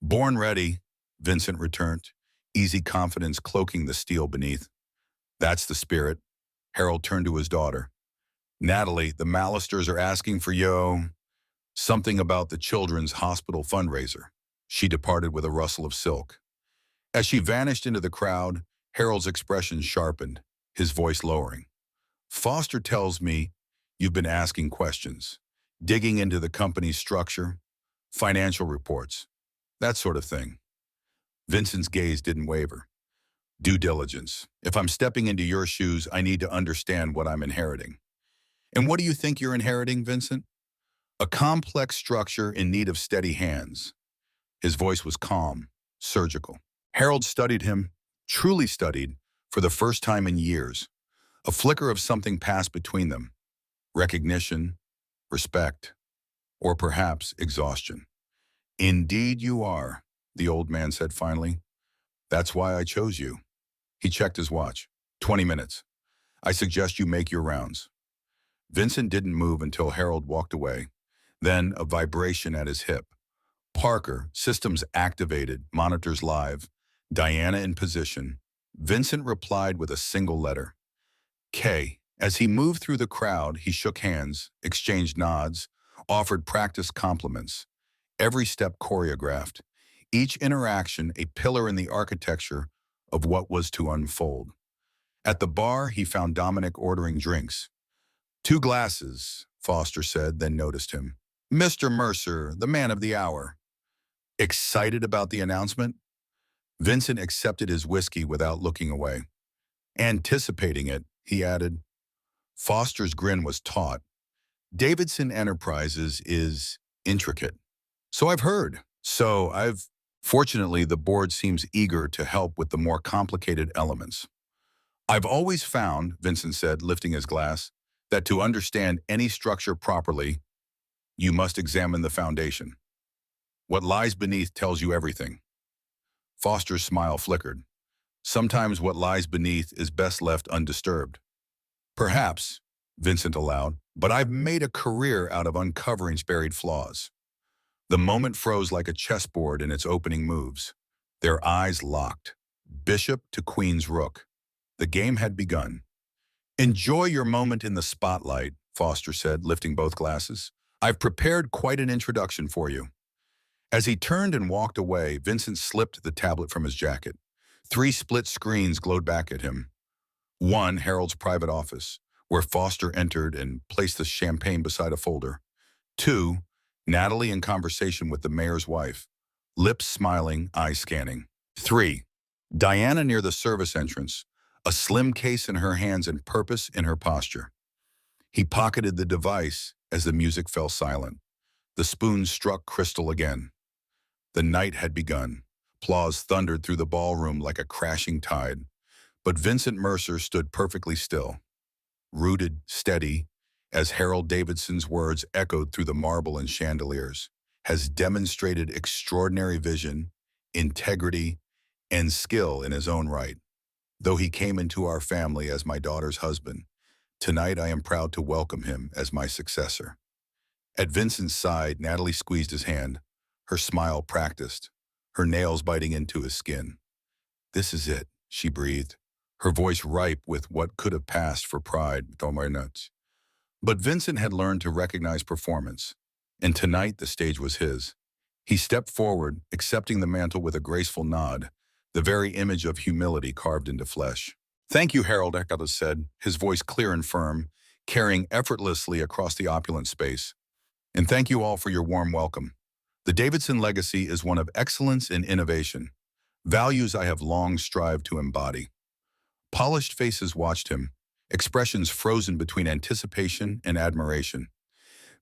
Born ready, Vincent returned, easy confidence cloaking the steel beneath. That's the spirit. Harold turned to his daughter. Natalie, the Mallisters are asking for something about the children's hospital fundraiser. She departed with a rustle of silk. As she vanished into the crowd, Harold's expression sharpened, his voice lowering. Foster tells me you've been asking questions, digging into the company's structure, financial reports, that sort of thing. Vincent's gaze didn't waver. Due diligence. If I'm stepping into your shoes, I need to understand what I'm inheriting. And what do you think you're inheriting, Vincent? A complex structure in need of steady hands. His voice was calm, surgical. Harold studied him, truly studied, for the first time in years. A flicker of something passed between them. Recognition, respect, or perhaps exhaustion. Indeed you are, the old man said finally. That's why I chose you. He checked his watch. 20 minutes. I suggest you make your rounds. Vincent didn't move until Harold walked away. Then a vibration at his hip. Parker, systems activated, monitors live. Diana in position. Vincent replied with a single letter. K. As he moved through the crowd, he shook hands, exchanged nods, offered practice compliments. Every step choreographed. Each interaction a pillar in the architecture of what was to unfold. At the bar, he found Dominic ordering drinks. 2 glasses, Foster said, then noticed him. Mr. Mercer, the man of the hour. Excited about the announcement? Vincent accepted his whiskey without looking away. Anticipating it, he added. Foster's grin was taut. Davidson Enterprises is intricate. So I've heard. Fortunately, the board seems eager to help with the more complicated elements. I've always found, Vincent said, lifting his glass, that to understand any structure properly, you must examine the foundation. What lies beneath tells you everything. Foster's smile flickered. Sometimes what lies beneath is best left undisturbed. Perhaps, Vincent allowed, but I've made a career out of uncovering buried flaws. The moment froze like a chessboard in its opening moves. Their eyes locked. Bishop to Queen's Rook. The game had begun. Enjoy your moment in the spotlight, Foster said, lifting both glasses. I've prepared quite an introduction for you. As he turned and walked away, Vincent slipped the tablet from his jacket. 3 split screens glowed back at him. One, Harold's private office, where Foster entered and placed the champagne beside a folder. 2, Natalie in conversation with the mayor's wife, lips smiling, eyes scanning. 3, Diana near the service entrance, a slim case in her hands and purpose in her posture. He pocketed the device as the music fell silent. The spoon struck crystal again. The night had begun. Applause thundered through the ballroom like a crashing tide. But Vincent Mercer stood perfectly still, rooted, steady, as Harold Davidson's words echoed through the marble and chandeliers, has demonstrated extraordinary vision, integrity, and skill in his own right. Though he came into our family as my daughter's husband, tonight I am proud to welcome him as my successor. At Vincent's side, Natalie squeezed his hand, her smile practiced, her nails biting into his skin. This is it, she breathed, her voice ripe with what could have passed for pride. But Vincent had learned to recognize performance, and tonight the stage was his. He stepped forward, accepting the mantle with a graceful nod, the very image of humility carved into flesh. Thank you, Harold, Eccles said, his voice clear and firm, carrying effortlessly across the opulent space. And thank you all for your warm welcome. The Davidson legacy is one of excellence and innovation, values I have long strived to embody. Polished faces watched him, expressions frozen between anticipation and admiration.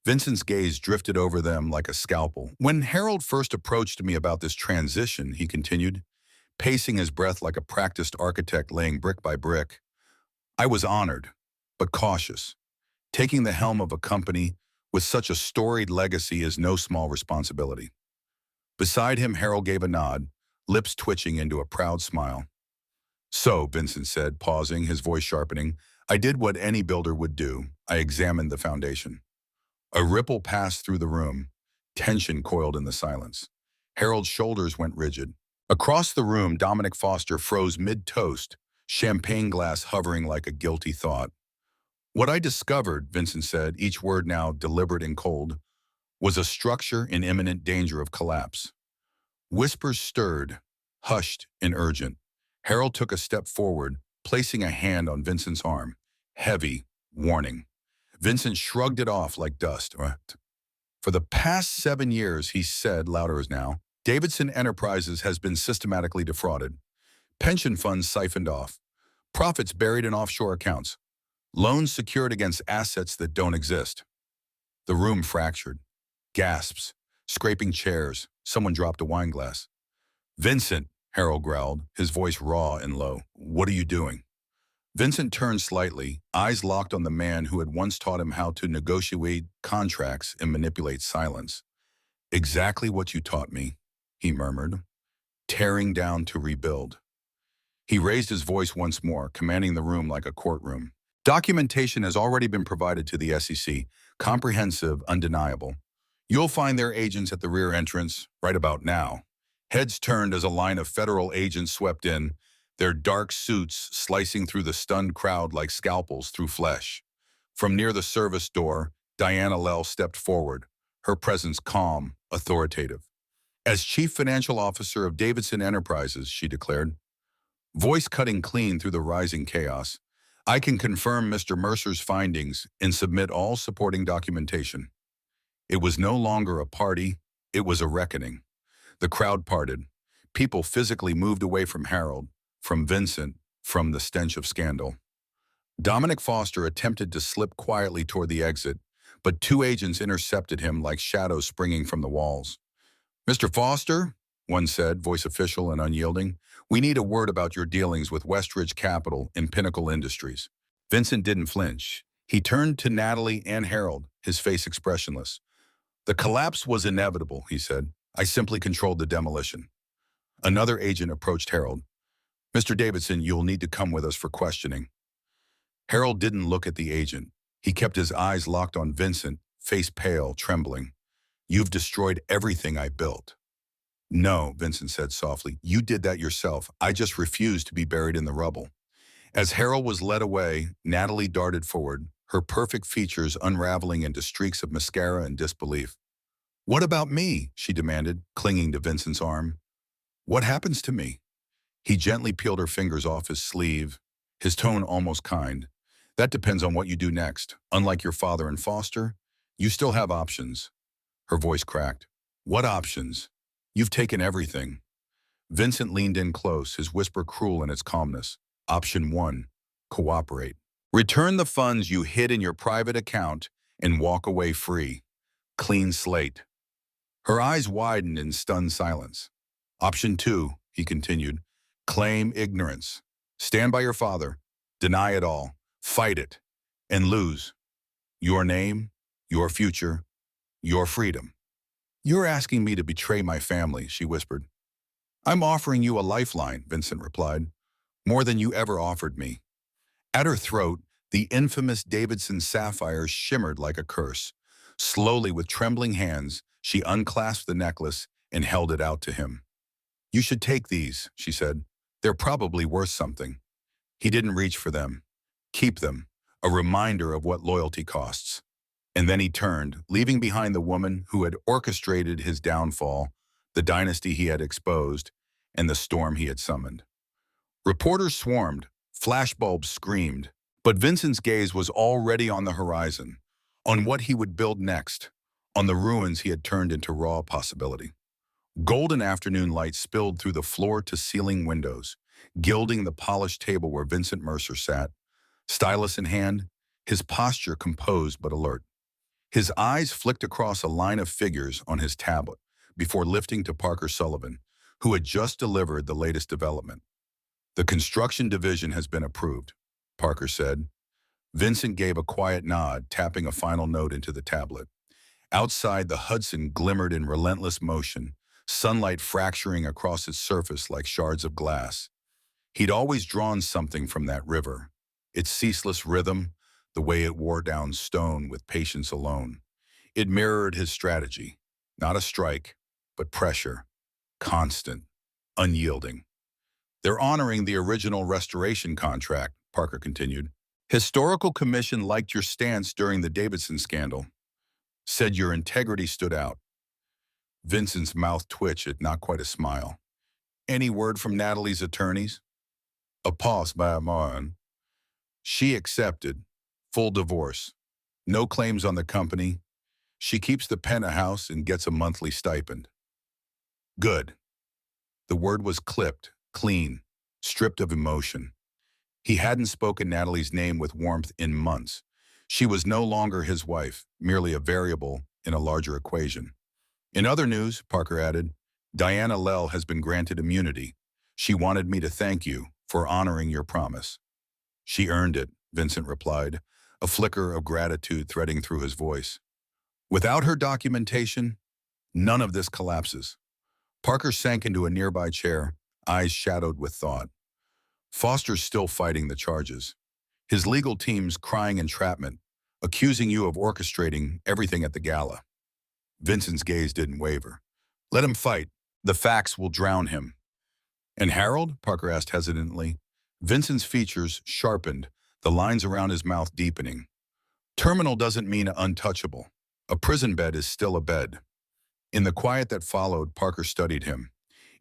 Vincent's gaze drifted over them like a scalpel. When Harold first approached me about this transition, he continued, pacing his breath like a practiced architect laying brick by brick, I was honored, but cautious. Taking the helm of a company with such a storied legacy is no small responsibility. Beside him, Harold gave a nod, lips twitching into a proud smile. So, Vincent said, pausing, his voice sharpening, I did what any builder would do. I examined the foundation. A ripple passed through the room. Tension coiled in the silence. Harold's shoulders went rigid. Across the room, Dominic Foster froze mid-toast, champagne glass hovering like a guilty thought. What I discovered, Vincent said, each word now deliberate and cold, was a structure in imminent danger of collapse. Whispers stirred, hushed and urgent. Harold took a step forward, placing a hand on Vincent's arm. Heavy, warning. Vincent shrugged it off like dust. For the past 7 years, he said, louder as now, Davidson Enterprises has been systematically defrauded. Pension funds siphoned off. Profits buried in offshore accounts. Loans secured against assets that don't exist. The room fractured. Gasps. Scraping chairs. Someone dropped a wine glass. Vincent, Harold growled, his voice raw and low. What are you doing? Vincent turned slightly, eyes locked on the man who had once taught him how to negotiate contracts and manipulate silence. Exactly what you taught me, he murmured, tearing down to rebuild. He raised his voice once more, commanding the room like a courtroom. Documentation has already been provided to the SEC, comprehensive, undeniable. You'll find their agents at the rear entrance right about now. Heads turned as a line of federal agents swept in, their dark suits slicing through the stunned crowd like scalpels through flesh. From near the service door, Diana Lell stepped forward, her presence calm, authoritative. As Chief Financial Officer of Davidson Enterprises, she declared, voice cutting clean through the rising chaos, I can confirm Mr. Mercer's findings and submit all supporting documentation. It was no longer a party, it was a reckoning. The crowd parted. People physically moved away from Harold, from Vincent, from the stench of scandal. Dominic Foster attempted to slip quietly toward the exit, but 2 agents intercepted him like shadows springing from the walls. Mr. Foster, one said, voice official and unyielding, we need a word about your dealings with Westridge Capital and Pinnacle Industries. Vincent didn't flinch. He turned to Natalie and Harold, his face expressionless. The collapse was inevitable, he said. I simply controlled the demolition. Another agent approached Harold. Mr. Davidson, you'll need to come with us for questioning. Harold didn't look at the agent. He kept his eyes locked on Vincent, face pale, trembling. You've destroyed everything I built. No, Vincent said softly. You did that yourself. I just refused to be buried in the rubble. As Harold was led away, Natalie darted forward, her perfect features unraveling into streaks of mascara and disbelief. What about me? She demanded, clinging to Vincent's arm. What happens to me? He gently peeled her fingers off his sleeve, his tone almost kind. That depends on what you do next. Unlike your father and Foster, you still have options. Her voice cracked. What options? You've taken everything. Vincent leaned in close, his whisper cruel in its calmness. Option 1, cooperate. Return the funds you hid in your private account and walk away free. Clean slate. Her eyes widened in stunned silence. Option 2, he continued, claim ignorance. Stand by your father. Deny it all. Fight it. And lose. Your name, your future, your freedom. You're asking me to betray my family, she whispered. I'm offering you a lifeline, Vincent replied. More than you ever offered me. At her throat, the infamous Davidson sapphire shimmered like a curse. Slowly, with trembling hands, she unclasped the necklace and held it out to him. You should take these, she said. They're probably worth something. He didn't reach for them. Keep them, a reminder of what loyalty costs. And then he turned, leaving behind the woman who had orchestrated his downfall, the dynasty he had exposed, and the storm he had summoned. Reporters swarmed, flashbulbs screamed, but Vincent's gaze was already on the horizon, on what he would build next, on the ruins he had turned into raw possibility. Golden afternoon light spilled through the floor-to-ceiling windows, gilding the polished table where Vincent Mercer sat, stylus in hand, his posture composed but alert. His eyes flicked across a line of figures on his tablet before lifting to Parker Sullivan, who had just delivered the latest development. The construction division has been approved, Parker said. Vincent gave a quiet nod, tapping a final note into the tablet. Outside, the Hudson glimmered in relentless motion, sunlight fracturing across its surface like shards of glass. He'd always drawn something from that river, its ceaseless rhythm, the way it wore down stone with patience alone. It mirrored his strategy, not a strike, but pressure, constant, unyielding. They're honoring the original restoration contract, Parker continued. Historical Commission liked your stance during the Davidson scandal, said your integrity stood out. Vincent's mouth twitched, not quite a smile. Any word from Natalie's attorneys? A pause by mine. She accepted. Full divorce. No claims on the company. She keeps the penthouse and gets a monthly stipend. Good. The word was clipped, clean, stripped of emotion. He hadn't spoken Natalie's name with warmth in months. She was no longer his wife, merely a variable in a larger equation. In other news, Parker added, Diana Lell has been granted immunity. She wanted me to thank you for honoring your promise. She earned it, Vincent replied, a flicker of gratitude threading through his voice. Without her documentation, none of this collapses. Parker sank into a nearby chair, eyes shadowed with thought. Foster's still fighting the charges. His legal team's crying entrapment, accusing you of orchestrating everything at the gala. Vincent's gaze didn't waver. Let him fight. The facts will drown him. And Harold? Parker asked hesitantly. Vincent's features sharpened, the lines around his mouth deepening. Terminal doesn't mean untouchable. A prison bed is still a bed. In the quiet that followed, Parker studied him.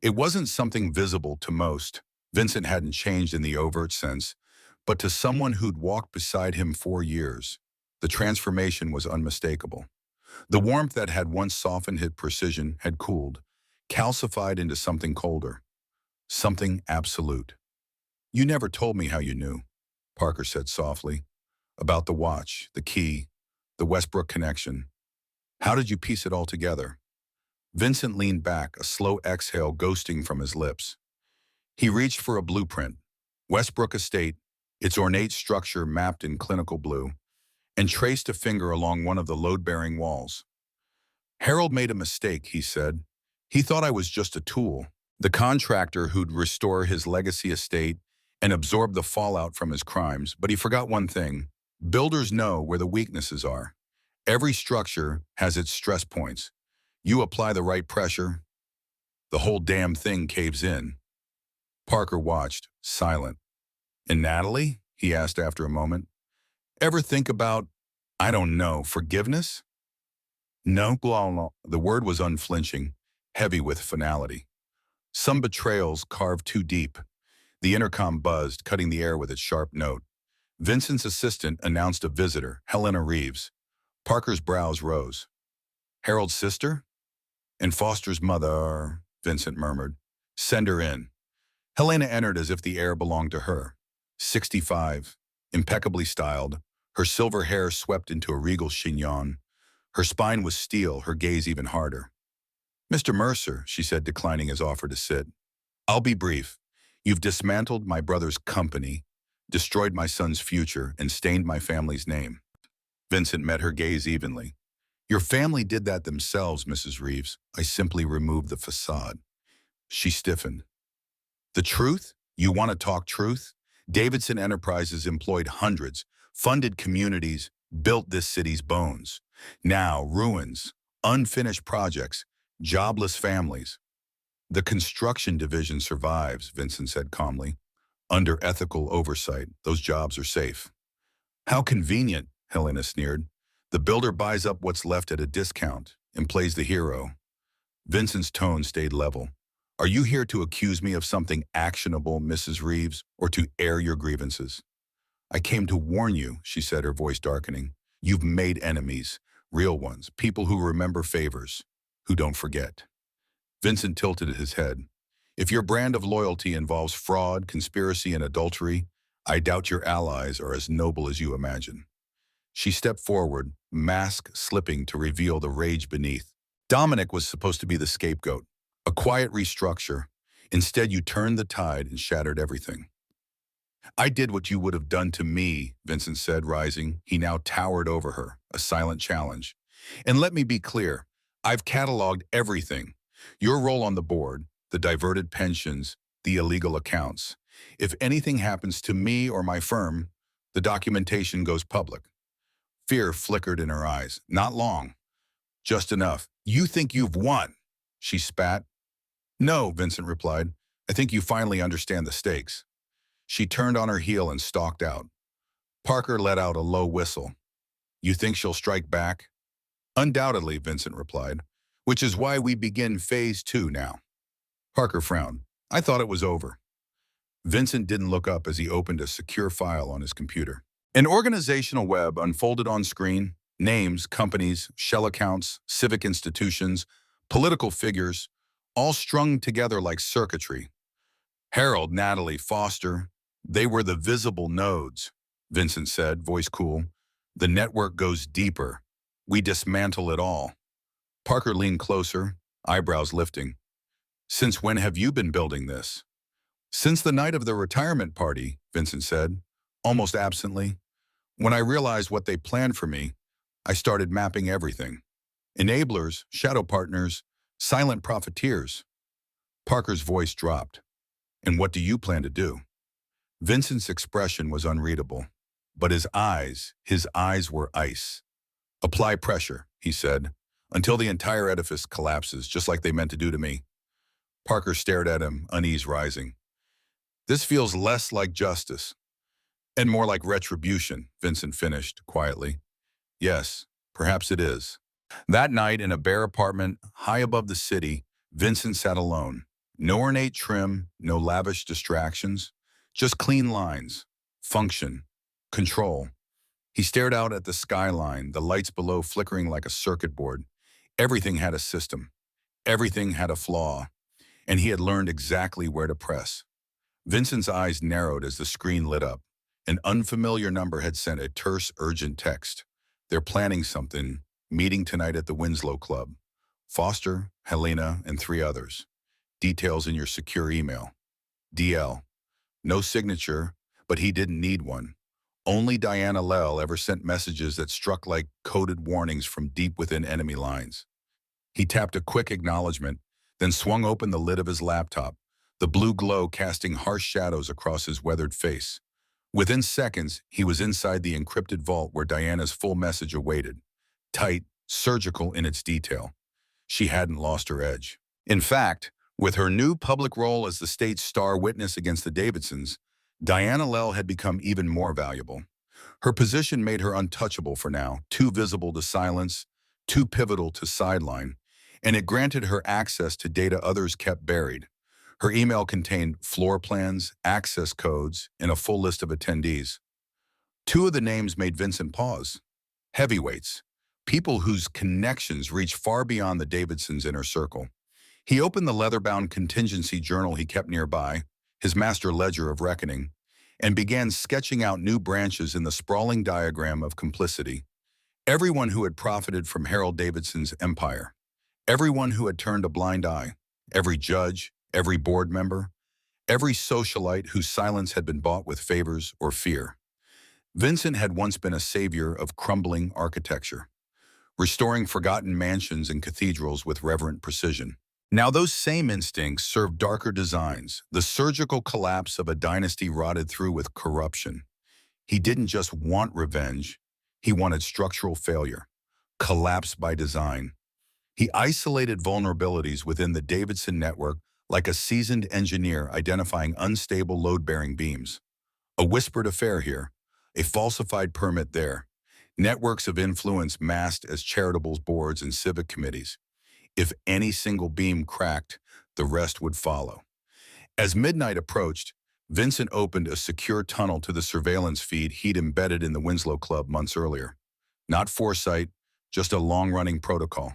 It wasn't something visible to most. Vincent hadn't changed in the overt sense, but to someone who'd walked beside him 4 years, the transformation was unmistakable. The warmth that had once softened his precision had cooled, calcified into something colder, something absolute. You never told me how you knew, Parker said softly, about the watch, the key, the Westbrook connection. How did you piece it all together? Vincent leaned back, a slow exhale ghosting from his lips. He reached for a blueprint, Westbrook Estate, its ornate structure mapped in clinical blue, and traced a finger along one of the load-bearing walls. Harold made a mistake, he said. He thought I was just a tool, the contractor who'd restore his legacy estate and absorb the fallout from his crimes, but he forgot one thing. Builders know where the weaknesses are. Every structure has its stress points. You apply the right pressure, the whole damn thing caves in. Parker watched, silent. And Natalie? He asked after a moment. Ever think about, I don't know, forgiveness? No, blah, blah. The word was unflinching, heavy with finality. Some betrayals carved too deep. The intercom buzzed, cutting the air with its sharp note. Vincent's assistant announced a visitor, Helena Reeves. Parker's brows rose. Harold's sister? And Foster's mother, Vincent murmured. Send her in. Helena entered as if the air belonged to her. 65, impeccably styled, her silver hair swept into a regal chignon. Her spine was steel, her gaze even harder. Mr. Mercer, she said, declining his offer to sit. I'll be brief. You've dismantled my brother's company, destroyed my son's future, and stained my family's name. Vincent met her gaze evenly. Your family did that themselves, Mrs. Reeves. I simply removed the facade. She stiffened. The truth? You want to talk truth? Davidson Enterprises employed hundreds, funded communities, built this city's bones. Now, ruins, unfinished projects, jobless families. The construction division survives, Vincent said calmly. Under ethical oversight, those jobs are safe. How convenient, Helena sneered. The builder buys up what's left at a discount and plays the hero. Vincent's tone stayed level. Are you here to accuse me of something actionable, Mrs. Reeves, or to air your grievances? I came to warn you, she said, her voice darkening. You've made enemies, real ones, people who remember favors, who don't forget. Vincent tilted his head. If your brand of loyalty involves fraud, conspiracy, and adultery, I doubt your allies are as noble as you imagine. She stepped forward, mask slipping to reveal the rage beneath. Dominic was supposed to be the scapegoat, a quiet restructure. Instead, you turned the tide and shattered everything. I did what you would have done to me, Vincent said, rising. He now towered over her, a silent challenge. And let me be clear, I've cataloged everything. Your role on the board, the diverted pensions, the illegal accounts. If anything happens to me or my firm, the documentation goes public. Fear flickered in her eyes. Not long. Just enough. You think you've won? She spat. No, Vincent replied. I think you finally understand the stakes. She turned on her heel and stalked out. Parker let out a low whistle. You think she'll strike back? Undoubtedly, Vincent replied, which is why we begin phase 2 now. Parker frowned. I thought it was over. Vincent didn't look up as he opened a secure file on his computer. An organizational web unfolded on screen, names, companies, shell accounts, civic institutions, political figures, all strung together like circuitry. Harold, Natalie, Foster, they were the visible nodes, Vincent said, voice cool. The network goes deeper. We dismantle it all. Parker leaned closer, eyebrows lifting. Since when have you been building this? Since the night of the retirement party, Vincent said, almost absently. When I realized what they planned for me, I started mapping everything. Enablers, shadow partners, silent profiteers. Parker's voice dropped. And what do you plan to do? Vincent's expression was unreadable, but his eyes were ice. Apply pressure, he said, until the entire edifice collapses, just like they meant to do to me. Parker stared at him, unease rising. This feels less like justice and more like retribution, Vincent finished quietly. Yes, perhaps it is. That night in a bare apartment high above the city, Vincent sat alone. No ornate trim, no lavish distractions, just clean lines, function, control. He stared out at the skyline, the lights below flickering like a circuit board. Everything had a system. Everything had a flaw. And he had learned exactly where to press. Vincent's eyes narrowed as the screen lit up. An unfamiliar number had sent a terse, urgent text. They're planning something, meeting tonight at the Winslow Club. Foster, Helena, and 3 others. Details in your secure email. DL. No signature, but he didn't need one. Only Diana Lell ever sent messages that struck like coded warnings from deep within enemy lines. He tapped a quick acknowledgement, then swung open the lid of his laptop, the blue glow casting harsh shadows across his weathered face. Within seconds, he was inside the encrypted vault where Diana's full message awaited, tight, surgical in its detail. She hadn't lost her edge. In fact, with her new public role as the state's star witness against the Davidsons, Diana Lell had become even more valuable. Her position made her untouchable for now, too visible to silence, too pivotal to sideline, and it granted her access to data others kept buried. Her email contained floor plans, access codes, and a full list of attendees. Two of the names made Vincent pause. Heavyweights, people whose connections reached far beyond the Davidsons' inner circle. He opened the leather-bound contingency journal he kept nearby, his master ledger of reckoning, and began sketching out new branches in the sprawling diagram of complicity. Everyone who had profited from Harold Davidson's empire. Everyone who had turned a blind eye. Every judge, every board member, every socialite whose silence had been bought with favors or fear. Vincent had once been a savior of crumbling architecture, restoring forgotten mansions and cathedrals with reverent precision. Now those same instincts served darker designs, the surgical collapse of a dynasty rotted through with corruption. He didn't just want revenge, he wanted structural failure, collapse by design. He isolated vulnerabilities within the Davidson network like a seasoned engineer identifying unstable load-bearing beams. A whispered affair here, a falsified permit there, networks of influence masked as charitable boards and civic committees. If any single beam cracked, the rest would follow. As midnight approached, Vincent opened a secure tunnel to the surveillance feed he'd embedded in the Winslow Club months earlier. Not foresight, just a long-running protocol.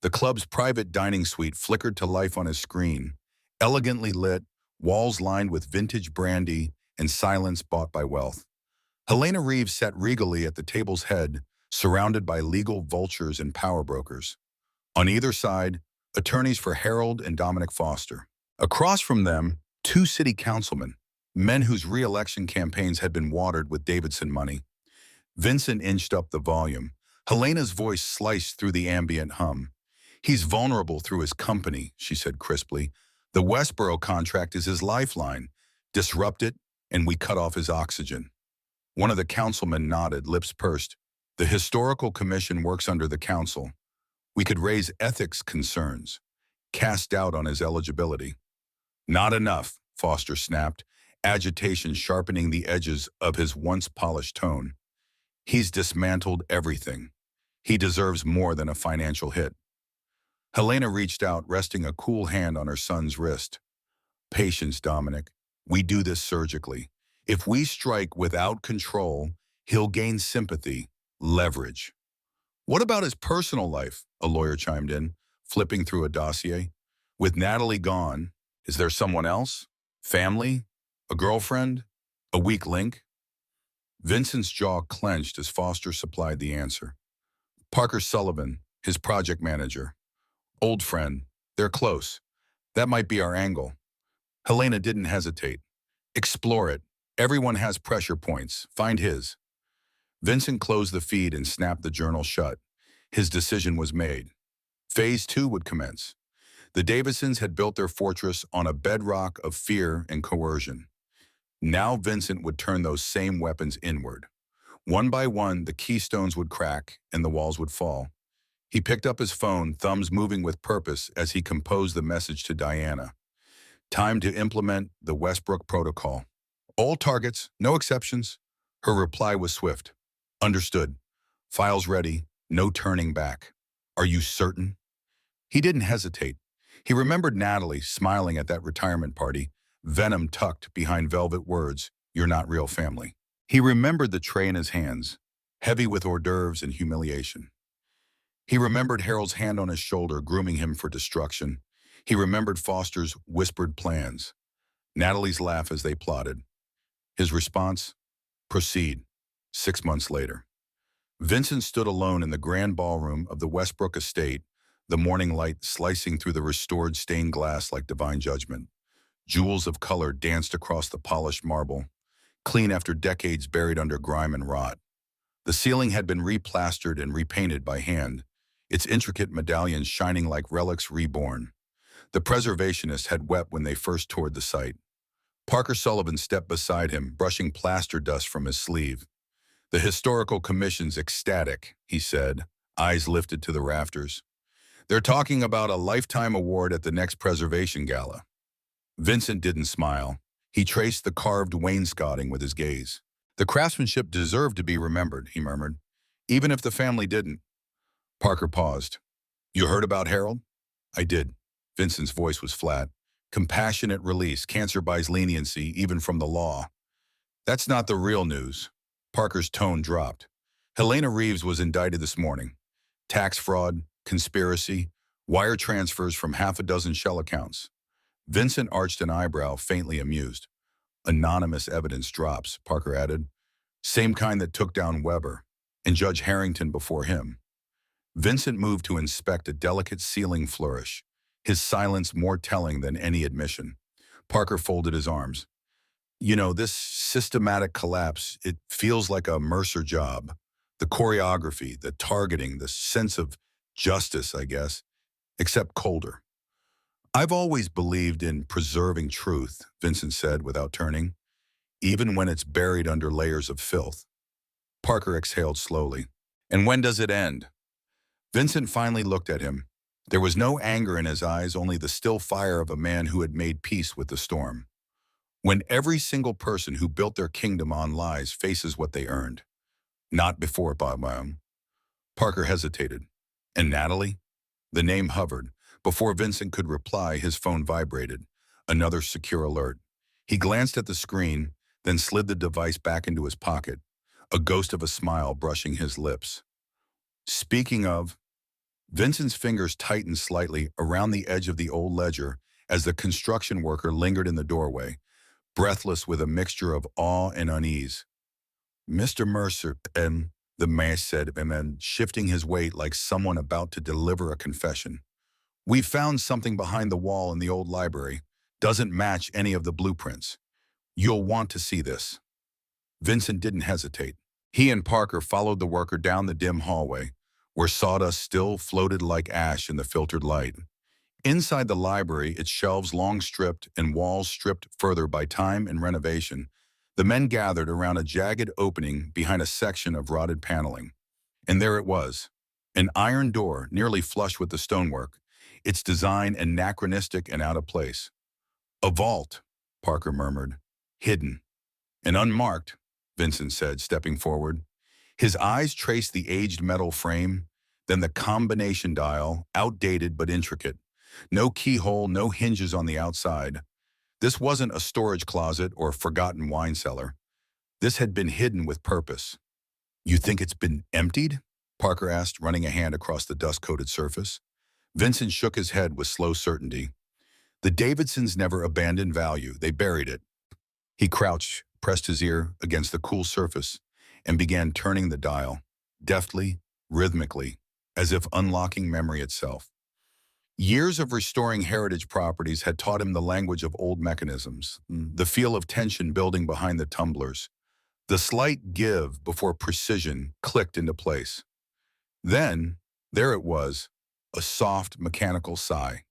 The club's private dining suite flickered to life on his screen, elegantly lit, walls lined with vintage brandy and silence bought by wealth. Helena Reeves sat regally at the table's head, surrounded by legal vultures and power brokers. On either side, attorneys for Harold and Dominic Foster. Across from them, two city councilmen, men whose re-election campaigns had been watered with Davidson money. Vincent inched up the volume. Helena's voice sliced through the ambient hum. "He's vulnerable through his company," she said crisply. "The Westboro contract is his lifeline. Disrupt it, and we cut off his oxygen." One of the councilmen nodded, lips pursed. "The Historical Commission works under the council. We could raise ethics concerns, cast doubt on his eligibility." "Not enough," Foster snapped, agitation sharpening the edges of his once polished tone. "He's dismantled everything. He deserves more than a financial hit." Helena reached out, resting a cool hand on her son's wrist. "Patience, Dominic. We do this surgically. If we strike without control, he'll gain sympathy, leverage." "What about his personal life?" a lawyer chimed in, flipping through a dossier. "With Natalie gone, is there someone else? Family? A girlfriend? A weak link?" Vincent's jaw clenched as Foster supplied the answer. "Parker Sullivan, his project manager. Old friend. They're close. That might be our angle." Helena didn't hesitate. "Explore it. Everyone has pressure points. Find his." Vincent closed the feed and snapped the journal shut. His decision was made. Phase 2 would commence. The Davidsons had built their fortress on a bedrock of fear and coercion. Now Vincent would turn those same weapons inward. One by one, the keystones would crack and the walls would fall. He picked up his phone, thumbs moving with purpose as he composed the message to Diana. Time to implement the Westbrook Protocol. All targets, no exceptions. Her reply was swift. "Understood. Files ready. No turning back." "Are you certain?" He didn't hesitate. He remembered Natalie smiling at that retirement party, venom tucked behind velvet words, "You're not real family." He remembered the tray in his hands, heavy with hors d'oeuvres and humiliation. He remembered Harold's hand on his shoulder, grooming him for destruction. He remembered Foster's whispered plans, Natalie's laugh as they plotted. His response? Proceed. 6 months later. Vincent stood alone in the grand ballroom of the Westbrook estate, the morning light slicing through the restored stained glass like divine judgment. Jewels of color danced across the polished marble, clean after decades buried under grime and rot. The ceiling had been replastered and repainted by hand, its intricate medallions shining like relics reborn. The preservationists had wept when they first toured the site. Parker Sullivan stepped beside him, brushing plaster dust from his sleeve. "The Historical Commission's ecstatic," he said, eyes lifted to the rafters. "They're talking about a lifetime award at the next preservation gala." Vincent didn't smile. He traced the carved wainscoting with his gaze. "The craftsmanship deserved to be remembered," he murmured, "even if the family didn't." Parker paused. "You heard about Harold?" "I did." Vincent's voice was flat. "Compassionate release. Cancer buys leniency, even from the law." "That's not the real news." Parker's tone dropped. "Helena Reeves was indicted this morning. Tax fraud, conspiracy, wire transfers from half a dozen shell accounts." Vincent arched an eyebrow, faintly amused. "Anonymous evidence drops," Parker added. "Same kind that took down Weber and Judge Harrington before him." Vincent moved to inspect a delicate ceiling flourish, his silence more telling than any admission. Parker folded his arms. "You know, this systematic collapse, it feels like a Mercer job. The choreography, the targeting, the sense of justice, I guess, except colder." "I've always believed in preserving truth," Vincent said without turning, "even when it's buried under layers of filth." Parker exhaled slowly. "And when does it end?" Vincent finally looked at him. There was no anger in his eyes, only the still fire of a man who had made peace with the storm. "When every single person who built their kingdom on lies faces what they earned." "Not before, Bob." Parker hesitated. "And Natalie?" The name hovered. Before Vincent could reply, his phone vibrated. Another secure alert. He glanced at the screen, then slid the device back into his pocket, a ghost of a smile brushing his lips. "Speaking of..." Vincent's fingers tightened slightly around the edge of the old ledger as the construction worker lingered in the doorway, breathless with a mixture of awe and unease. "Mr. Mercer," the man said, and then shifting his weight like someone about to deliver a confession. "We found something behind the wall in the old library. Doesn't match any of the blueprints. You'll want to see this." Vincent didn't hesitate. He and Parker followed the worker down the dim hallway, where sawdust still floated like ash in the filtered light. Inside the library, its shelves long stripped and walls stripped further by time and renovation, the men gathered around a jagged opening behind a section of rotted paneling. And there it was, an iron door nearly flush with the stonework, its design anachronistic and out of place. "A vault," Parker murmured. "Hidden." "And unmarked," Vincent said, stepping forward. His eyes traced the aged metal frame, then the combination dial, outdated but intricate. No keyhole, no hinges on the outside. This wasn't a storage closet or forgotten wine cellar. This had been hidden with purpose. "You think it's been emptied?" Parker asked, running a hand across the dust-coated surface. Vincent shook his head with slow certainty. "The Davidsons never abandoned value. They buried it." He crouched, pressed his ear against the cool surface, and began turning the dial, deftly, rhythmically, as if unlocking memory itself. Years of restoring heritage properties had taught him the language of old mechanisms, the feel of tension building behind the tumblers. The slight give before precision clicked into place. Then, there it was, a soft, mechanical sigh.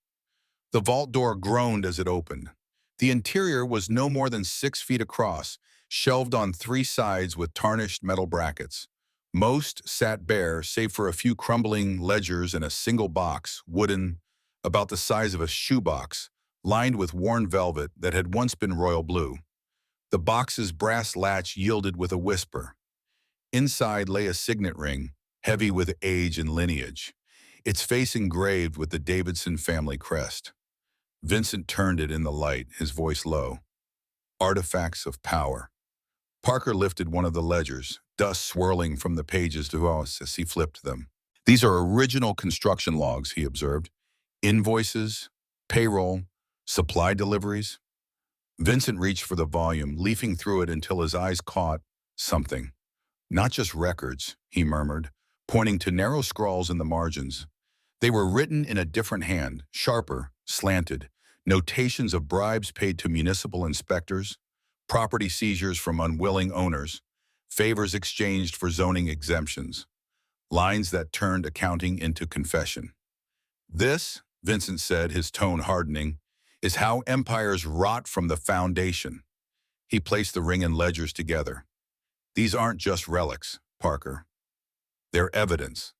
The vault door groaned as it opened. The interior was no more than 6 feet across, shelved on 3 sides with tarnished metal brackets. Most sat bare, save for a few crumbling ledgers and a single box, wooden, about the size of a shoebox, lined with worn velvet that had once been royal blue. The box's brass latch yielded with a whisper. Inside lay a signet ring, heavy with age and lineage, its face engraved with the Davidson family crest. Vincent turned it in the light, his voice low. "Artifacts of power." Parker lifted one of the ledgers, dust swirling from the pages to us as he flipped them. "These are original construction logs," he observed. "Invoices, payroll, supply deliveries." Vincent reached for the volume, leafing through it until his eyes caught something. "Not just records," he murmured, pointing to narrow scrawls in the margins. They were written in a different hand, sharper, slanted, notations of bribes paid to municipal inspectors, property seizures from unwilling owners, favors exchanged for zoning exemptions, lines that turned accounting into confession. "This," Vincent said, his tone hardening, is how empires rot from the foundation. He placed the ring and ledgers together. These aren't just relics, Parker. They're evidence.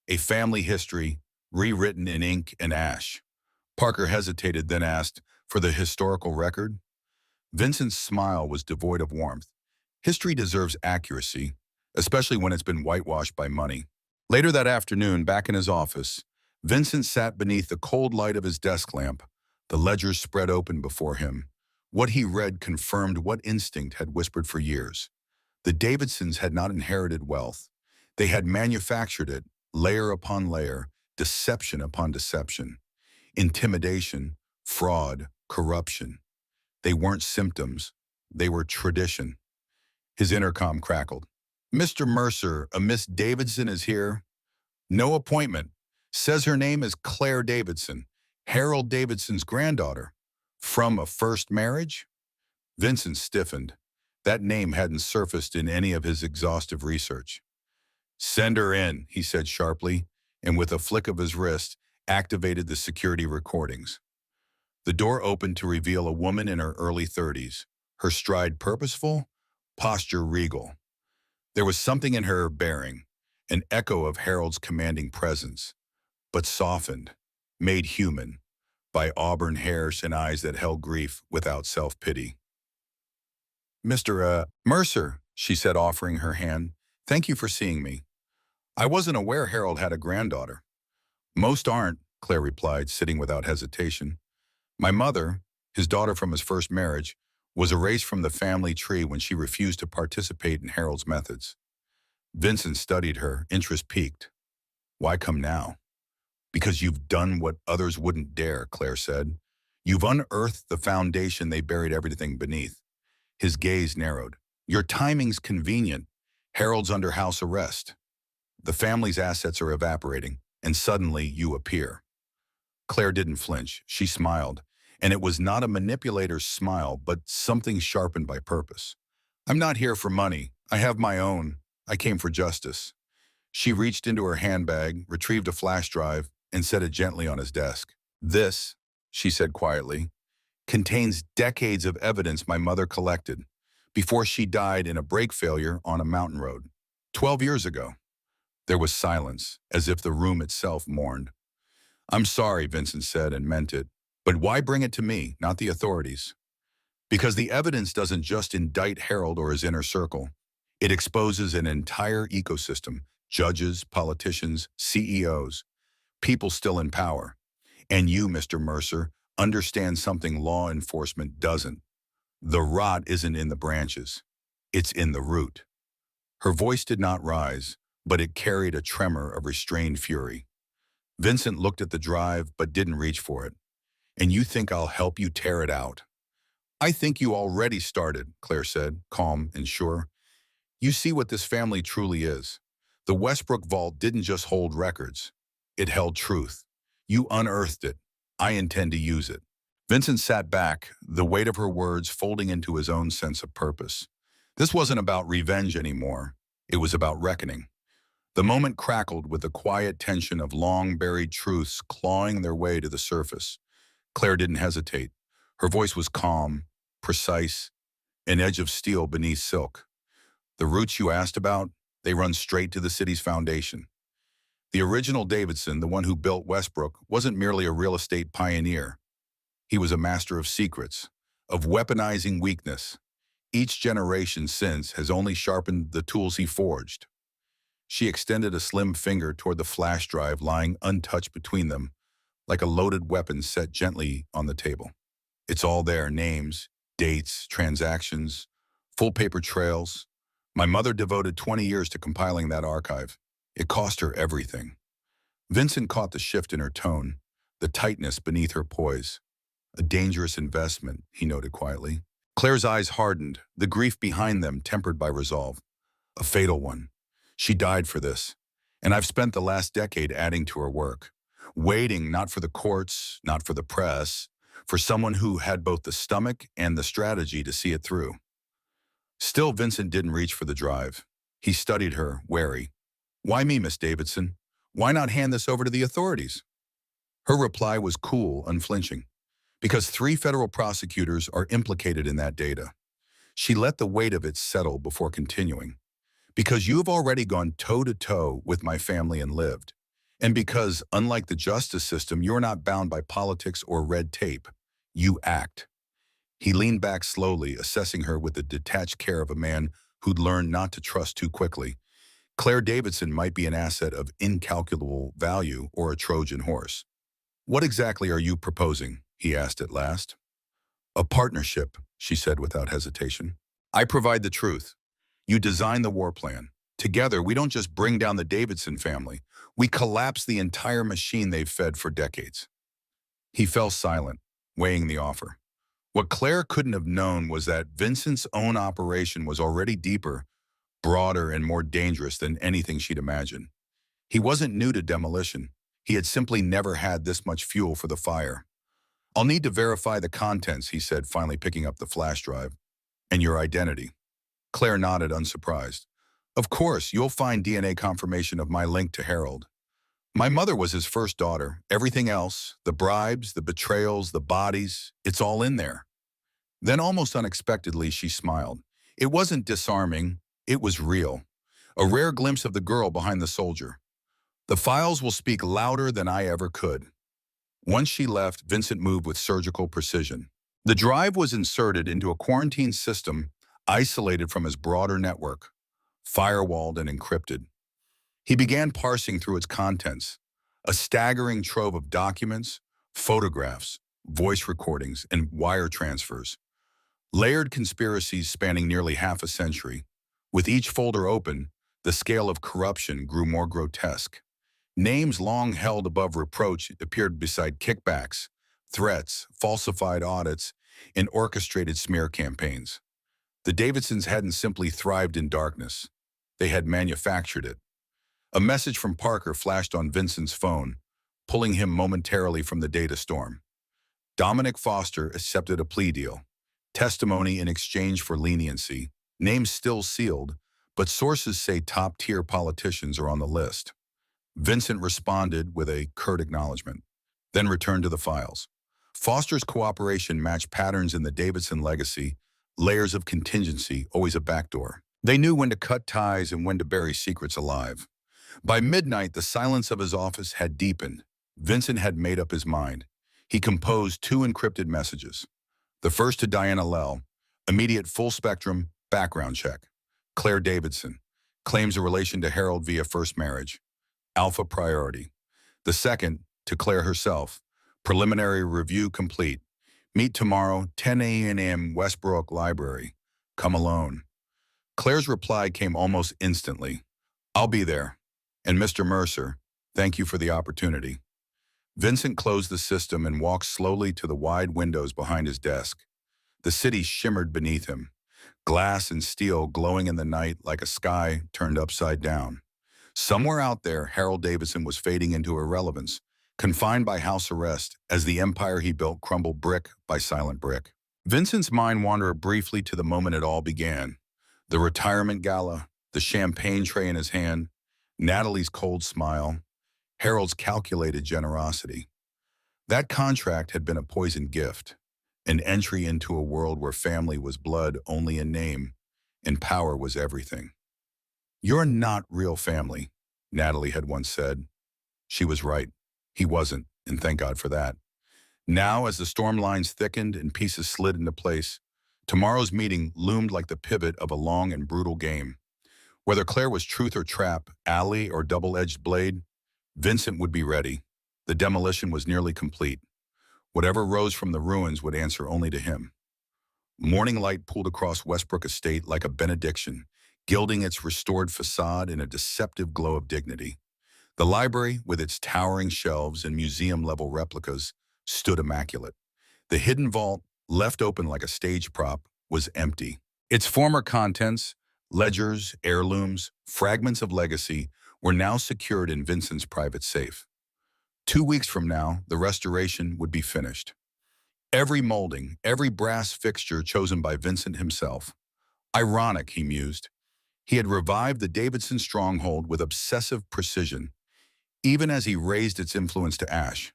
A family history rewritten in ink and ash. Parker hesitated, then asked, "For the historical record?" Vincent's smile was devoid of warmth. History deserves accuracy, especially when it's been whitewashed by money. Later that afternoon, back in his office, Vincent sat beneath the cold light of his desk lamp, the ledgers spread open before him. What he read confirmed what instinct had whispered for years. The Davidsons had not inherited wealth. They had manufactured it, layer upon layer, deception upon deception. Intimidation, fraud, corruption. They weren't symptoms. They were tradition. His intercom crackled. "Mr. Mercer, a Miss Davidson is here. No appointment. Says her name is Claire Davidson, Harold Davidson's granddaughter. From a first marriage?" Vincent stiffened. That name hadn't surfaced in any of his exhaustive research. "Send her in," he said sharply, and with a flick of his wrist, activated the security recordings. The door opened to reveal a woman in her early 30s, her stride purposeful, posture regal. There was something in her bearing, an echo of Harold's commanding presence, but softened, made human, by auburn hairs and eyes that held grief without self-pity. "Mr. Mercer," she said, offering her hand, "thank you for seeing me. I wasn't aware Harold had a granddaughter." "Most aren't," Claire replied, sitting without hesitation. "My mother, his daughter from his first marriage, was erased from the family tree when she refused to participate in Harold's methods." Vincent studied her, interest piqued. "Why come now?" "Because you've done what others wouldn't dare," Claire said. "You've unearthed the foundation they buried everything beneath." His gaze narrowed. "Your timing's convenient. Harold's under house arrest. The family's assets are evaporating, and suddenly you appear." Claire didn't flinch. She smiled, and it was not a manipulator's smile, but something sharpened by purpose. "I'm not here for money. I have my own. I came for justice." She reached into her handbag, retrieved a flash drive, and set it gently on his desk. "This," she said quietly, "contains decades of evidence my mother collected before she died in a brake failure on a mountain road. 12 years ago." There was silence, as if the room itself mourned. "I'm sorry," Vincent said, and meant it. "But why bring it to me, not the authorities?" "Because the evidence doesn't just indict Harold or his inner circle. It exposes an entire ecosystem, judges, politicians, CEOs, people still in power. And you, Mr. Mercer, understand something law enforcement doesn't. The rot isn't in the branches. It's in the root." Her voice did not rise, but it carried a tremor of restrained fury. Vincent looked at the drive, but didn't reach for it. "And you think I'll help you tear it out?" "I think you already started," Claire said, calm and sure. "You see what this family truly is. The Westbrook Vault didn't just hold records. It held truth. You unearthed it. I intend to use it." Vincent sat back, the weight of her words folding into his own sense of purpose. This wasn't about revenge anymore. It was about reckoning. The moment crackled with the quiet tension of long-buried truths clawing their way to the surface. Claire didn't hesitate. Her voice was calm, precise, an edge of steel beneath silk. "The roots you asked about, they run straight to the city's foundation. The original Davidson, the one who built Westbrook, wasn't merely a real estate pioneer. He was a master of secrets, of weaponizing weakness. Each generation since has only sharpened the tools he forged." She extended a slim finger toward the flash drive lying untouched between them, like a loaded weapon set gently on the table. "It's all there, names, dates, transactions, full paper trails. My mother devoted 20 years to compiling that archive. It cost her everything." Vincent caught the shift in her tone, the tightness beneath her poise. "A dangerous investment," he noted quietly. Claire's eyes hardened, the grief behind them tempered by resolve. "A fatal one. She died for this, and I've spent the last decade adding to her work, waiting not for the courts, not for the press, for someone who had both the stomach and the strategy to see it through." Still, Vincent didn't reach for the drive. He studied her, wary. "Why me, Miss Davidson? Why not hand this over to the authorities?" Her reply was cool, unflinching. Because 3 federal prosecutors are implicated in that data. She let the weight of it settle before continuing. Because you have already gone toe-to-toe with my family and lived. And because, unlike the justice system, you're not bound by politics or red tape. You act. He leaned back slowly, assessing her with the detached care of a man who'd learned not to trust too quickly. Claire Davidson might be an asset of incalculable value or a Trojan horse. What exactly are you proposing? He asked at last. A partnership, she said without hesitation. I provide the truth. You design the war plan. Together, we don't just bring down the Davidson family. We collapse the entire machine they've fed for decades. He fell silent, weighing the offer. What Claire couldn't have known was that Vincent's own operation was already deeper, broader, and more dangerous than anything she'd imagined. He wasn't new to demolition. He had simply never had this much fuel for the fire. I'll need to verify the contents, he said, finally picking up the flash drive. And your identity. Claire nodded, unsurprised. Of course, you'll find DNA confirmation of my link to Harold. My mother was his first daughter. Everything else, the bribes, the betrayals, the bodies, it's all in there. Then almost unexpectedly, she smiled. It wasn't disarming, it was real. A rare glimpse of the girl behind the soldier. The files will speak louder than I ever could. Once she left, Vincent moved with surgical precision. The drive was inserted into a quarantine system isolated from his broader network, firewalled and encrypted. He began parsing through its contents, a staggering trove of documents, photographs, voice recordings, and wire transfers. Layered conspiracies spanning nearly half a century. With each folder open, the scale of corruption grew more grotesque. Names long held above reproach appeared beside kickbacks, threats, falsified audits, and orchestrated smear campaigns. The Davidsons hadn't simply thrived in darkness. They had manufactured it. A message from Parker flashed on Vincent's phone, pulling him momentarily from the data storm. Dominic Foster accepted a plea deal. Testimony in exchange for leniency. Names still sealed, but sources say top-tier politicians are on the list. Vincent responded with a curt acknowledgement, then returned to the files. Foster's cooperation matched patterns in the Davidson legacy, layers of contingency, always a backdoor. They knew when to cut ties and when to bury secrets alive. By midnight, the silence of his office had deepened. Vincent had made up his mind. He composed 2 encrypted messages. The first to Diana Lell, immediate full-spectrum background check. Claire Davidson, claims a relation to Harold via first marriage. Alpha priority. The second, to Claire herself, preliminary review complete. Meet tomorrow, 10 a.m. Westbrook Library. Come alone. Claire's reply came almost instantly. I'll be there. And Mr. Mercer, thank you for the opportunity. Vincent closed the system and walked slowly to the wide windows behind his desk. The city shimmered beneath him, glass and steel glowing in the night like a sky turned upside down. Somewhere out there, Harold Davidson was fading into irrelevance, confined by house arrest as the empire he built crumbled brick by silent brick. Vincent's mind wandered briefly to the moment it all began. The retirement gala, the champagne tray in his hand, Natalie's cold smile, Harold's calculated generosity. That contract had been a poisoned gift, an entry into a world where family was blood only in name, and power was everything. You're not real family, Natalie had once said. She was right. He wasn't, and thank God for that. Now, as the storm lines thickened and pieces slid into place, tomorrow's meeting loomed like the pivot of a long and brutal game. Whether Claire was truth or trap, alley or double-edged blade, Vincent would be ready. The demolition was nearly complete. Whatever rose from the ruins would answer only to him. Morning light pooled across Westbrook Estate like a benediction, gilding its restored facade in a deceptive glow of dignity. The library, with its towering shelves and museum-level replicas, stood immaculate. The hidden vault, left open like a stage prop, was empty. Its former contents, ledgers, heirlooms, fragments of legacy, were now secured in Vincent's private safe. 2 weeks from now, the restoration would be finished. Every molding, every brass fixture chosen by Vincent himself. Ironic, he mused. He had revived the Davidson stronghold with obsessive precision, even as he raised its influence to ash.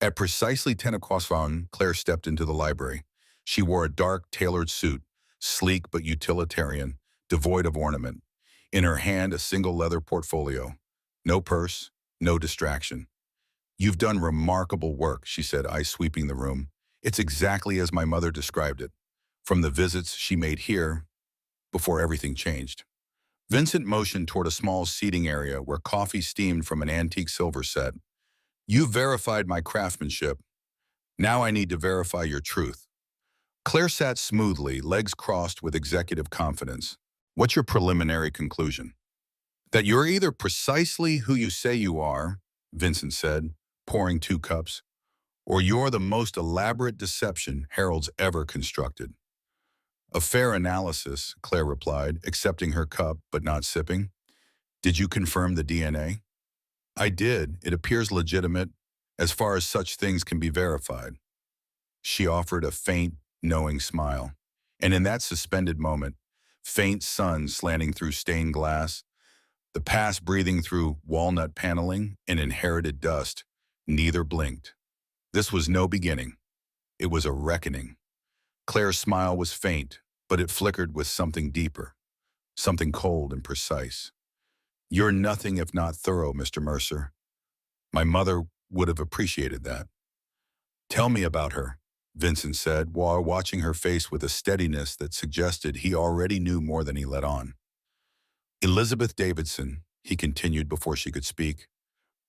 At precisely 10 o'clock, Claire stepped into the library. She wore a dark, tailored suit, sleek but utilitarian, devoid of ornament. In her hand, a single leather portfolio. No purse, no distraction. "You've done remarkable work," she said, eyes sweeping the room. "It's exactly as my mother described it, from the visits she made here before everything changed." Vincent motioned toward a small seating area where coffee steamed from an antique silver set. "You've verified my craftsmanship. Now I need to verify your truth." Claire sat smoothly, legs crossed with executive confidence. "What's your preliminary conclusion?" "That you're either precisely who you say you are," Vincent said, pouring 2 cups, "or you're the most elaborate deception Harold's ever constructed." "A fair analysis," Claire replied, accepting her cup but not sipping. "Did you confirm the DNA?" "I did. It appears legitimate, as far as such things can be verified." She offered a faint, knowing smile. And in that suspended moment, faint sun slanting through stained glass, the past breathing through walnut paneling and inherited dust, neither blinked. This was no beginning. It was a reckoning. Claire's smile was faint, but it flickered with something deeper, something cold and precise. "You're nothing if not thorough, Mr. Mercer. My mother would have appreciated that." "Tell me about her," Vincent said, while watching her face with a steadiness that suggested he already knew more than he let on. "Elizabeth Davidson," he continued before she could speak.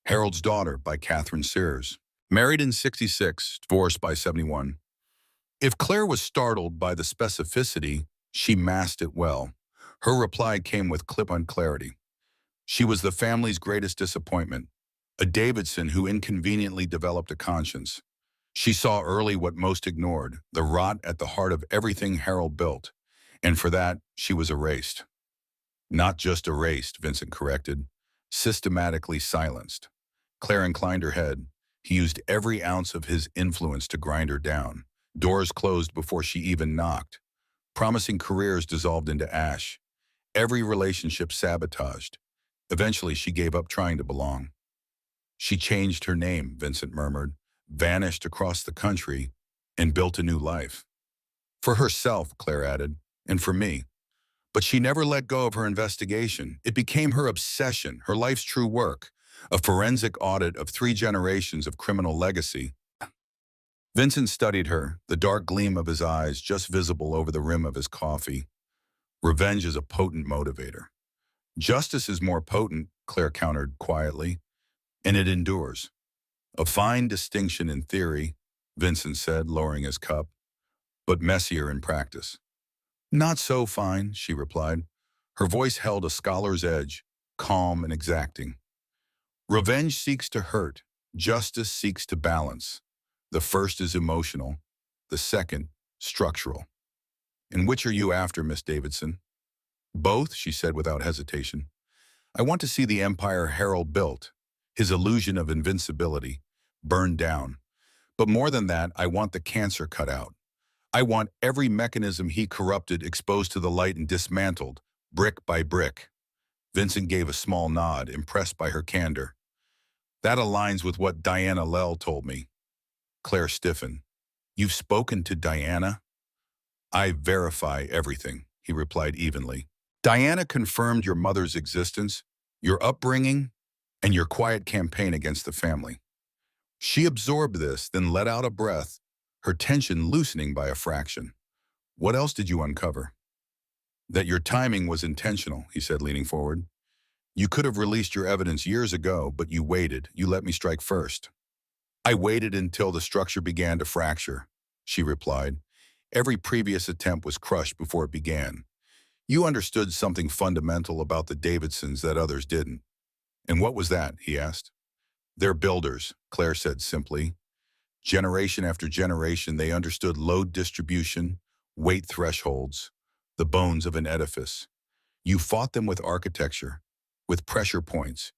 "Harold's daughter by Catherine Sears. Married in '66, divorced by '71. If Claire was startled by the specificity, she masked it well. Her reply came with clip-on clarity. She was the family's greatest disappointment, a Davidson who inconveniently developed a conscience. She saw early what most ignored, the rot at the heart of everything Harold built, and for that, she was erased." "Not just erased," Vincent corrected, "systematically silenced." Claire inclined her head. He used every ounce of his influence to grind her down. Doors closed before she even knocked. Promising careers dissolved into ash. Every relationship sabotaged. Eventually, she gave up trying to belong. "She changed her name," Vincent murmured, "vanished across the country, and built a new life." "For herself," Claire added, "and for me. But she never let go of her investigation. It became her obsession, her life's true work, a forensic audit of 3 generations of criminal legacy." Vincent studied her, the dark gleam of his eyes just visible over the rim of his coffee. "Revenge is a potent motivator." "Justice is more potent," Claire countered quietly, "and it endures." "A fine distinction in theory," Vincent said, lowering his cup, "but messier in practice." "Not so fine," she replied. Her voice held a scholar's edge, calm and exacting. "Revenge seeks to hurt. Justice seeks to balance. The first is emotional, the second, structural." "And which are you after, Miss Davidson?" "Both," she said without hesitation. "I want to see the empire Harold built, his illusion of invincibility, burned down. But more than that, I want the cancer cut out. I want every mechanism he corrupted exposed to the light and dismantled, brick by brick." Vincent gave a small nod, impressed by her candor. "That aligns with what Diana Lell told me." Claire stiffened. "You've spoken to Diana?" "I verify everything," he replied evenly. "Diana confirmed your mother's existence, your upbringing, and your quiet campaign against the family. She absorbed this, then let out a breath, her tension loosening by a fraction." "What else did you uncover?" "That your timing was intentional," he said, leaning forward. "You could have released your evidence years ago, but you waited. You let me strike first." "I waited until the structure began to fracture," she replied. "Every previous attempt was crushed before it began. You understood something fundamental about the Davidsons that others didn't." "And what was that?" he asked. "They're builders," Claire said simply. "Generation after generation, they understood load distribution, weight thresholds, the bones of an edifice. You fought them with architecture, with pressure points.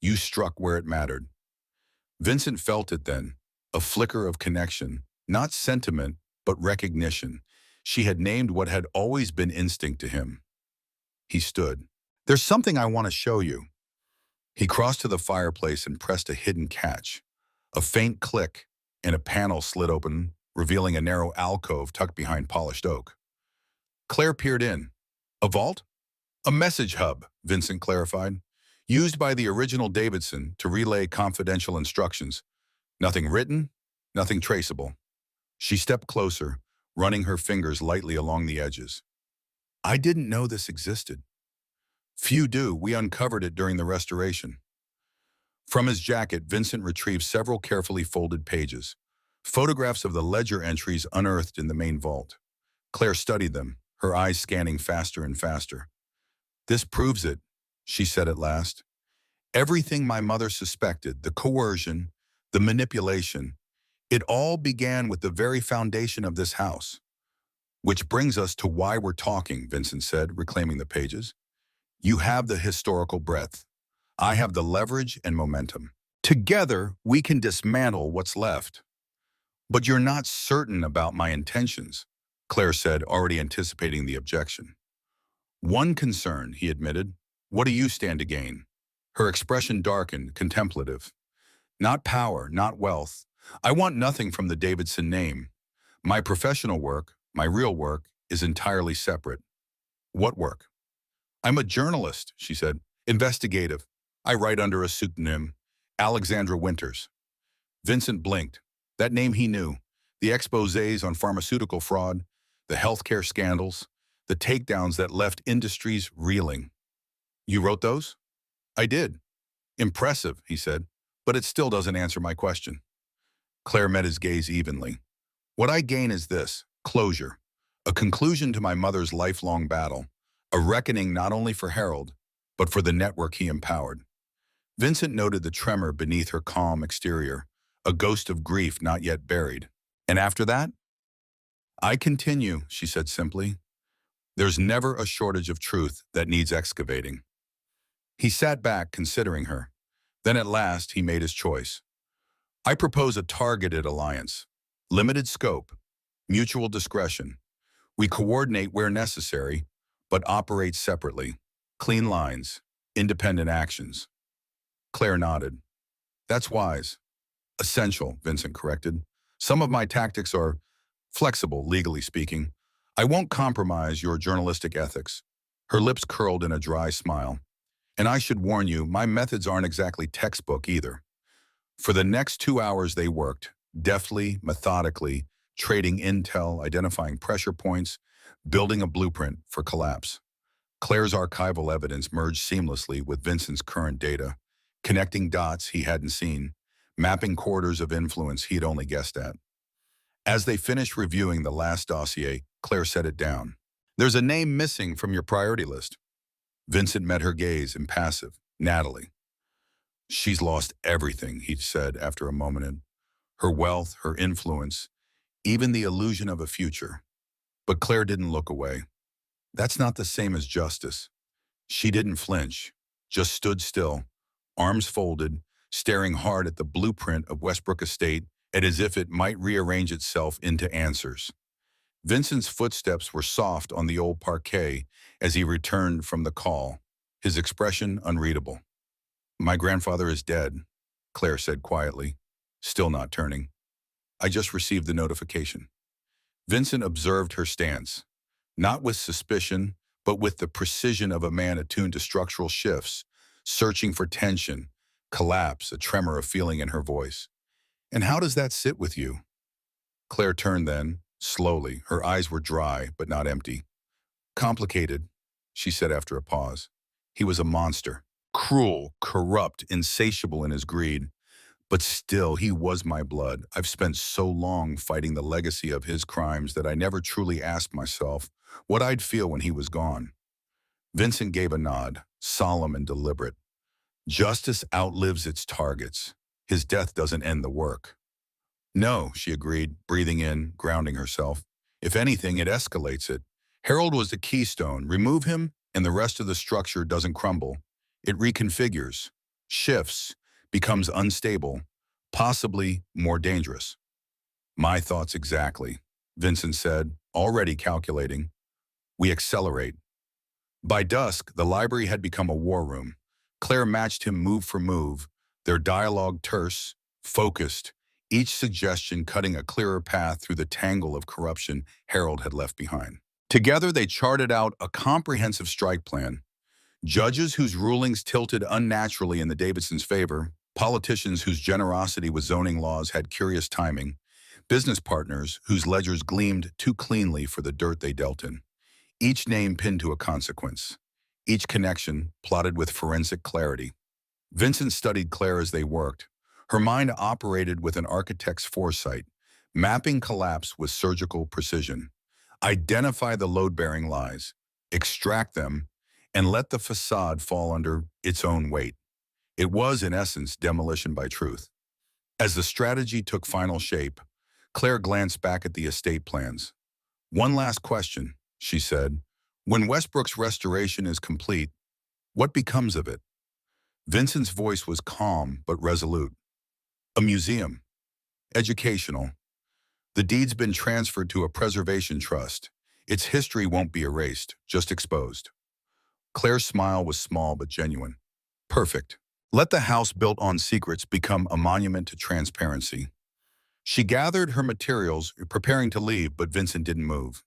You struck where it mattered." Vincent felt it then, a flicker of connection, not sentiment, but recognition. She had named what had always been instinct to him. He stood. "There's something I want to show you." He crossed to the fireplace and pressed a hidden catch. A faint click, and a panel slid open, revealing a narrow alcove tucked behind polished oak. Claire peered in. A vault? A message hub, Vincent clarified, used by the original Davidson to relay confidential instructions. Nothing written, nothing traceable. She stepped closer, running her fingers lightly along the edges. I didn't know this existed. Few do. We uncovered it during the restoration. From his jacket, Vincent retrieved several carefully folded pages, photographs of the ledger entries unearthed in the main vault. Claire studied them, her eyes scanning faster and faster. This proves it, she said at last. Everything my mother suspected, the coercion, the manipulation, it all began with the very foundation of this house. Which brings us to why we're talking, Vincent said, reclaiming the pages. You have the historical breadth. I have the leverage and momentum. Together, we can dismantle what's left. But you're not certain about my intentions, Claire said, already anticipating the objection. One concern, he admitted. What do you stand to gain? Her expression darkened, contemplative. Not power, not wealth. I want nothing from the Davidson name. My professional work, my real work, is entirely separate. What work? I'm a journalist, she said. Investigative. I write under a pseudonym, Alexandra Winters. Vincent blinked. That name he knew. The exposés on pharmaceutical fraud, the healthcare scandals, the takedowns that left industries reeling. You wrote those? I did. Impressive, he said, but it still doesn't answer my question. Claire met his gaze evenly. What I gain is this, closure, a conclusion to my mother's lifelong battle, a reckoning not only for Harold, but for the network he empowered. Vincent noted the tremor beneath her calm exterior, a ghost of grief not yet buried. And after that? I continue, she said simply. There's never a shortage of truth that needs excavating. He sat back, considering her. Then at last, he made his choice. I propose a targeted alliance. Limited scope. Mutual discretion. We coordinate where necessary, but operate separately. Clean lines. Independent actions. Claire nodded. That's wise. Essential, Vincent corrected. Some of my tactics are flexible, legally speaking. I won't compromise your journalistic ethics. Her lips curled in a dry smile. And I should warn you, my methods aren't exactly textbook either. For the next 2 hours they worked, deftly, methodically, trading intel, identifying pressure points, building a blueprint for collapse. Claire's archival evidence merged seamlessly with Vincent's current data, connecting dots he hadn't seen, mapping corridors of influence he'd only guessed at. As they finished reviewing the last dossier, Claire set it down. There's a name missing from your priority list. Vincent met her gaze, impassive. Natalie. She's lost everything, he said after a moment. Her wealth, her influence, even the illusion of a future. But Claire didn't look away. That's not the same as justice. She didn't flinch, just stood still, arms folded, staring hard at the blueprint of Westbrook Estate and as if it might rearrange itself into answers. Vincent's footsteps were soft on the old parquet as he returned from the call, his expression unreadable. My grandfather is dead, Claire said quietly, still not turning. I just received the notification. Vincent observed her stance, not with suspicion, but with the precision of a man attuned to structural shifts, searching for tension, collapse, a tremor of feeling in her voice. And how does that sit with you? Claire turned then, slowly. Her eyes were dry, but not empty. Complicated, she said after a pause. He was a monster. Cruel, corrupt, insatiable in his greed. But still, he was my blood. I've spent so long fighting the legacy of his crimes that I never truly asked myself what I'd feel when he was gone. Vincent gave a nod, solemn and deliberate. Justice outlives its targets. His death doesn't end the work. No, she agreed, breathing in, grounding herself. If anything, it escalates it. Harold was the keystone. Remove him, and the rest of the structure doesn't crumble. It reconfigures, shifts, becomes unstable, possibly more dangerous. My thoughts exactly, Vincent said, already calculating. We accelerate. By dusk, the library had become a war room. Claire matched him move for move, their dialogue terse, focused, each suggestion cutting a clearer path through the tangle of corruption Harold had left behind. Together, they charted out a comprehensive strike plan. Judges whose rulings tilted unnaturally in the Davidsons' favor, politicians whose generosity with zoning laws had curious timing, business partners whose ledgers gleamed too cleanly for the dirt they dealt in. Each name pinned to a consequence. Each connection plotted with forensic clarity. Vincent studied Claire as they worked. Her mind operated with an architect's foresight, mapping collapse with surgical precision. Identify the load-bearing lies, extract them, and let the facade fall under its own weight. It was, in essence, demolition by truth. As the strategy took final shape, Claire glanced back at the estate plans. "One last question," she said. "When Westbrook's restoration is complete, what becomes of it?" Vincent's voice was calm but resolute. "A museum. Educational. The deed's been transferred to a preservation trust. Its history won't be erased, just exposed." Claire's smile was small but genuine. "Perfect. Let the house built on secrets become a monument to transparency." She gathered her materials, preparing to leave, but Vincent didn't move.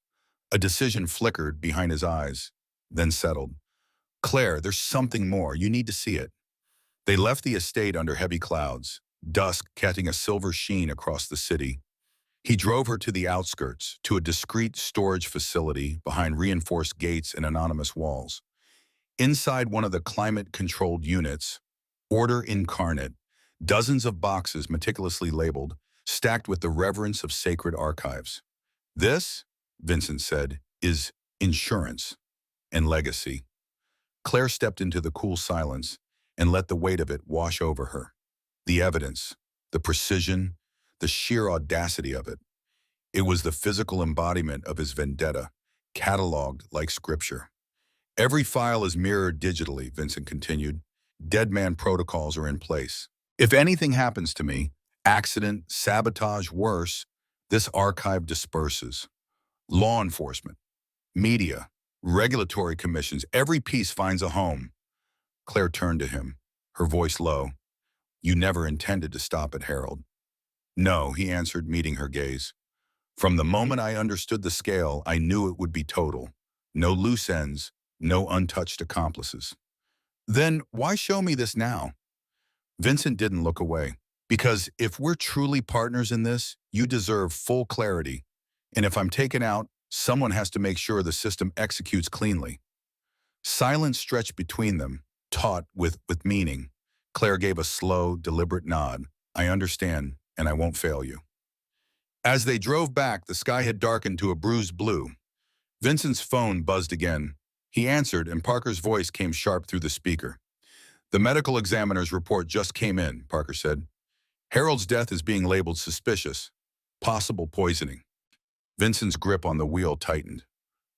A decision flickered behind his eyes, then settled. "Claire, there's something more. You need to see it." They left the estate under heavy clouds, dusk casting a silver sheen across the city. He drove her to the outskirts, to a discreet storage facility behind reinforced gates and anonymous walls. Inside one of the climate-controlled units, order incarnate, dozens of boxes meticulously labeled, stacked with the reverence of sacred archives. "This," Vincent said, "is insurance and legacy." Claire stepped into the cool silence and let the weight of it wash over her. The evidence, the precision, the sheer audacity of it. It was the physical embodiment of his vendetta, cataloged like scripture. "Every file is mirrored digitally," Vincent continued. "Dead man protocols are in place. If anything happens to me, accident, sabotage, worse, this archive disperses. Law enforcement, media, regulatory commissions, every piece finds a home." Claire turned to him, her voice low. "You never intended to stop at Harold." "No," he answered, meeting her gaze. "From the moment I understood the scale, I knew it would be total. No loose ends, no untouched accomplices." "Then why show me this now?" Vincent didn't look away. "Because if we're truly partners in this, you deserve full clarity. And if I'm taken out, someone has to make sure the system executes cleanly." Silence stretched between them, taut with meaning. Claire gave a slow, deliberate nod. "I understand, and I won't fail you." As they drove back, the sky had darkened to a bruised blue. Vincent's phone buzzed again. He answered, and Parker's voice came sharp through the speaker. "The medical examiner's report just came in," Parker said. "Harold's death is being labeled suspicious. Possible poisoning." Vincent's grip on the wheel tightened.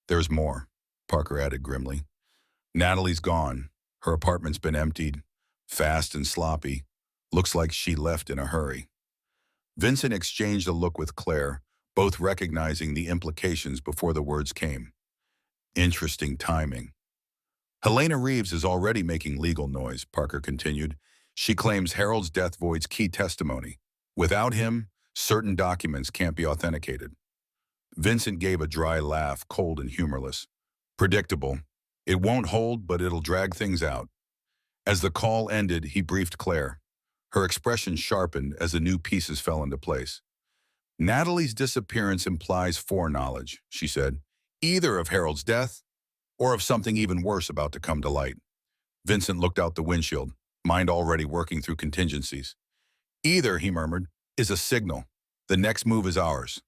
"There's more," Parker added grimly. "Natalie's gone. Her apartment's been emptied. Fast and sloppy. Looks like she left in a hurry." Vincent exchanged a look with Claire, both recognizing the implications before the words came. "Interesting timing." "Helena Reeves is already making legal noise," Parker continued. "She claims Harold's death voids key testimony. Without him, certain documents can't be authenticated." Vincent gave a dry laugh, cold and humorless. "Predictable. It won't hold, but it'll drag things out." As the call ended, he briefed Claire. Her expression sharpened as the new pieces fell into place. "Natalie's disappearance implies foreknowledge," she said, "either of Harold's death or of something even worse about to come to light." Vincent looked out the windshield, mind already working through contingencies. "Either," he murmured, "is a signal. The next move is ours."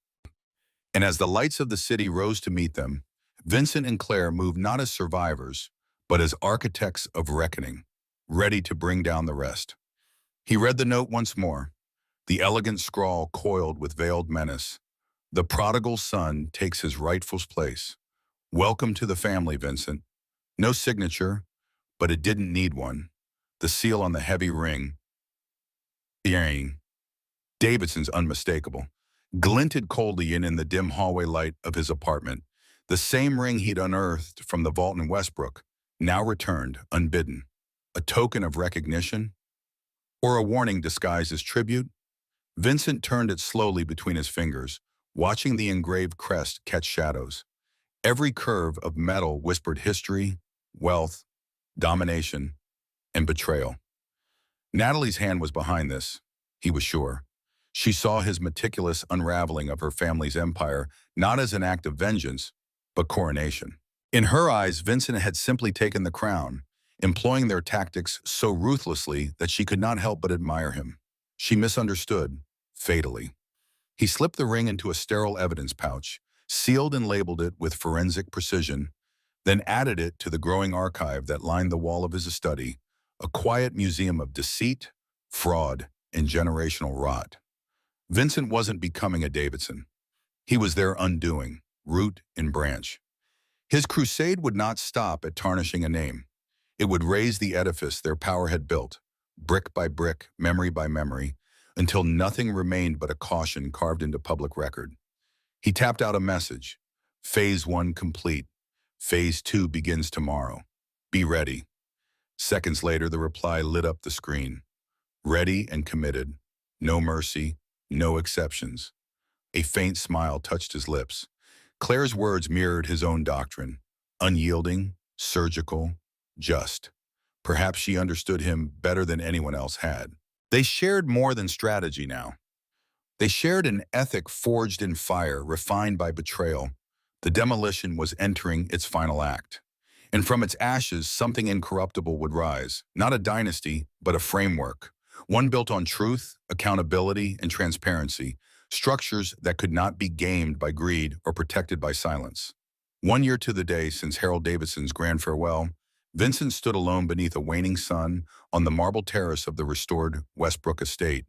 And as the lights of the city rose to meet them, Vincent and Claire moved not as survivors, but as architects of reckoning, ready to bring down the rest. He read the note once more, the elegant scrawl coiled with veiled menace. "The prodigal son takes his rightful place. Welcome to the family, Vincent." No signature, but it didn't need one. The seal on the heavy ring, Davidson's unmistakable, glinted coldly in the dim hallway light of his apartment. The same ring he'd unearthed from the vault in Westbrook, now returned, unbidden. A token of recognition? Or a warning disguised as tribute? Vincent turned it slowly between his fingers, watching the engraved crest catch shadows. Every curve of metal whispered history, wealth, domination, and betrayal. Natalie's hand was behind this, he was sure. She saw his meticulous unraveling of her family's empire not as an act of vengeance, but coronation. In her eyes, Vincent had simply taken the crown, employing their tactics so ruthlessly that she could not help but admire him. She misunderstood, fatally. He slipped the ring into a sterile evidence pouch, sealed and labeled it with forensic precision, then added it to the growing archive that lined the wall of his study, a quiet museum of deceit, fraud, and generational rot. Vincent wasn't becoming a Davidson. He was their undoing, root and branch. His crusade would not stop at tarnishing a name. It would raise the edifice their power had built, brick by brick, memory by memory, until nothing remained but a caution carved into public record. He tapped out a message. Phase 1 complete. Phase 2 begins tomorrow. Be ready. Seconds later, the reply lit up the screen. Ready and committed. No mercy, no exceptions. A faint smile touched his lips. Claire's words mirrored his own doctrine. Unyielding, surgical, just. Perhaps she understood him better than anyone else had. They shared more than strategy now. They shared an ethic forged in fire, refined by betrayal. The demolition was entering its final act. And from its ashes, something incorruptible would rise. Not a dynasty, but a framework. One built on truth, accountability, and transparency. Structures that could not be gamed by greed or protected by silence. 1 year to the day since Harold Davidson's grand farewell, Vincent stood alone beneath a waning sun on the marble terrace of the restored Westbrook estate.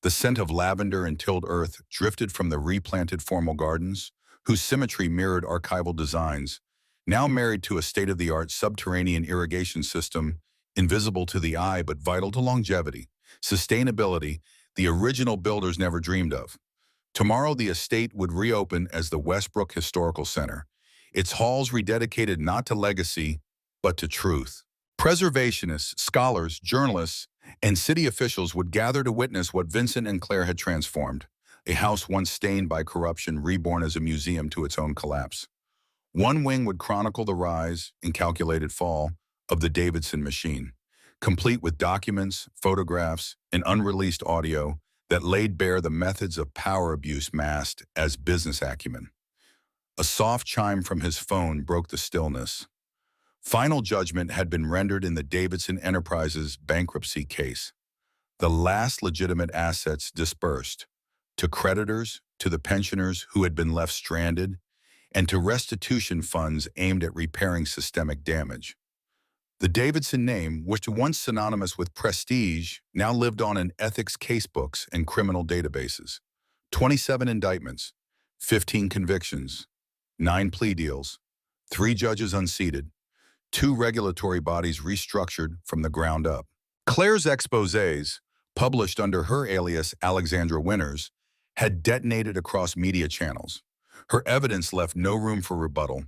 The scent of lavender and tilled earth drifted from the replanted formal gardens, whose symmetry mirrored archival designs, now married to a state-of-the-art subterranean irrigation system, invisible to the eye but vital to longevity, sustainability, the original builders never dreamed of. Tomorrow, the estate would reopen as the Westbrook Historical Center, its halls rededicated not to legacy, but to truth. Preservationists, scholars, journalists, and city officials would gather to witness what Vincent and Claire had transformed, a house once stained by corruption reborn as a museum to its own collapse. One wing would chronicle the rise and calculated fall of the Davidson machine, complete with documents, photographs, and unreleased audio that laid bare the methods of power abuse masked as business acumen. A soft chime from his phone broke the stillness. Final judgment had been rendered in the Davidson Enterprises bankruptcy case. The last legitimate assets dispersed, to creditors, to the pensioners who had been left stranded, and to restitution funds aimed at repairing systemic damage. The Davidson name, which was once synonymous with prestige, now lived on in ethics casebooks and criminal databases. 27 indictments, 15 convictions, 9 plea deals, 3 judges unseated, 2 regulatory bodies restructured from the ground up. Claire's exposés, published under her alias Alexandra Winters, had detonated across media channels. Her evidence left no room for rebuttal.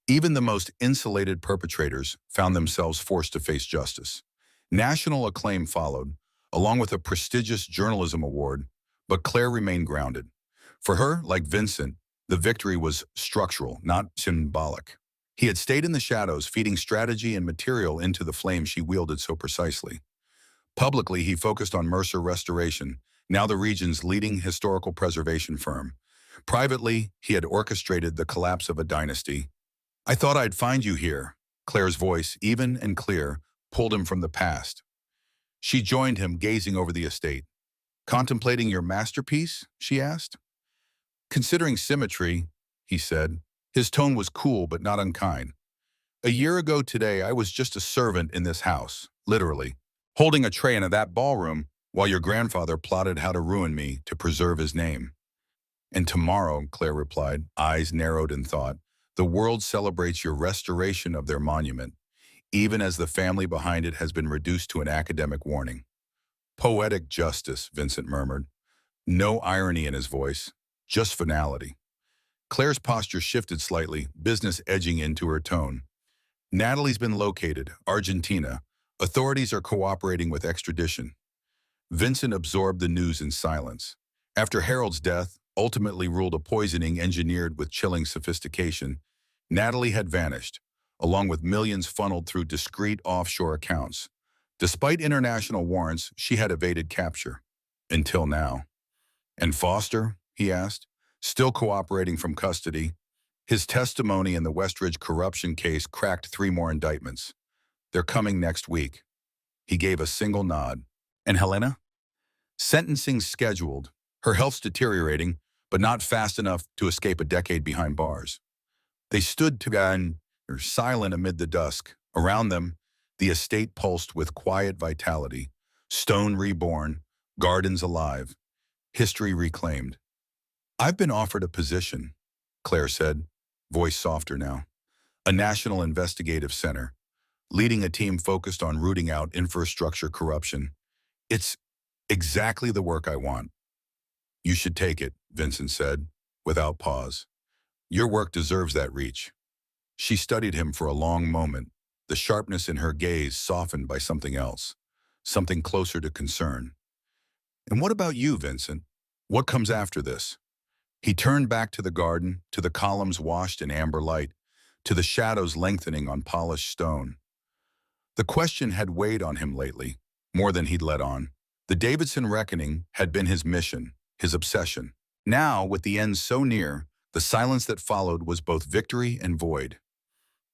Even the most insulated perpetrators found themselves forced to face justice. National acclaim followed, along with a prestigious journalism award, but Claire remained grounded. For her, like Vincent, the victory was structural, not symbolic. He had stayed in the shadows, feeding strategy and material into the flame she wielded so precisely. Publicly, he focused on Mercer Restoration, now the region's leading historical preservation firm. Privately, he had orchestrated the collapse of a dynasty. "I thought I'd find you here." Claire's voice, even and clear, pulled him from the past. She joined him, gazing over the estate. "Contemplating your masterpiece?" she asked. "Considering symmetry," he said. His tone was cool but not unkind. "A year ago today, I was just a servant in this house, literally, holding a tray in that ballroom while your grandfather plotted how to ruin me to preserve his name." "And tomorrow," Claire replied, eyes narrowed in thought, "the world celebrates your restoration of their monument, even as the family behind it has been reduced to an academic warning." "Poetic justice," Vincent murmured. No irony in his voice, just finality. Claire's posture shifted slightly, business edging into her tone. "Natalie's been located, Argentina. Authorities are cooperating with extradition." Vincent absorbed the news in silence. After Harold's death, ultimately ruled a poisoning engineered with chilling sophistication, Natalie had vanished, along with millions funneled through discreet offshore accounts. Despite international warrants, she had evaded capture. Until now. And Foster, he asked, still cooperating from custody. His testimony in the Westridge corruption case cracked 3 more indictments. They're coming next week. He gave a single nod. And Helena? Sentencing scheduled. Her health's deteriorating, but not fast enough to escape a decade behind bars. They stood together, silent amid the dusk. Around them, the estate pulsed with quiet vitality. Stone reborn, gardens alive, history reclaimed. I've been offered a position, Claire said, voice softer now. A national investigative center, leading a team focused on rooting out infrastructure corruption. It's exactly the work I want. You should take it, Vincent said, without pause. Your work deserves that reach. She studied him for a long moment, the sharpness in her gaze softened by something else, something closer to concern. And what about you, Vincent? What comes after this? He turned back to the garden, to the columns washed in amber light, to the shadows lengthening on polished stone. The question had weighed on him lately, more than he'd let on. The Davidson reckoning had been his mission, his obsession. Now, with the end so near, the silence that followed was both victory and void.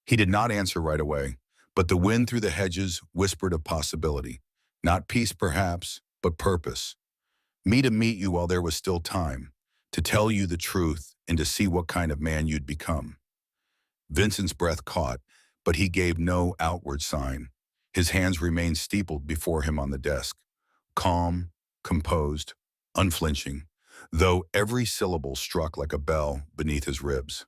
He did not answer right away, but the wind through the hedges whispered of possibility. Not peace, perhaps, but purpose. Me to meet you while there was still time, to tell you the truth and to see what kind of man you'd become. Vincent's breath caught, but he gave no outward sign. His hands remained steepled before him on the desk, calm, composed, unflinching, though every syllable struck like a bell beneath his ribs.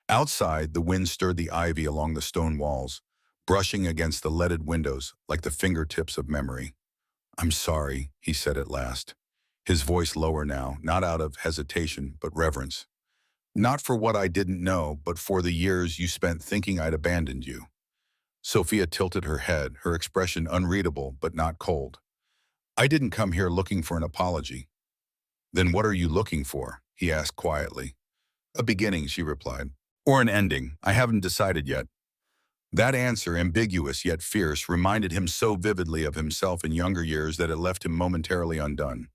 Outside, the wind stirred the ivy along the stone walls, brushing against the leaded windows like the fingertips of memory. I'm sorry, he said at last, his voice lower now, not out of hesitation, but reverence. Not for what I didn't know, but for the years you spent thinking I'd abandoned you. Sophia tilted her head, her expression unreadable but not cold. I didn't come here looking for an apology. Then what are you looking for? He asked quietly. A beginning, she replied. Or an ending. I haven't decided yet. That answer, ambiguous yet fierce, reminded him so vividly of himself in younger years that it left him momentarily undone.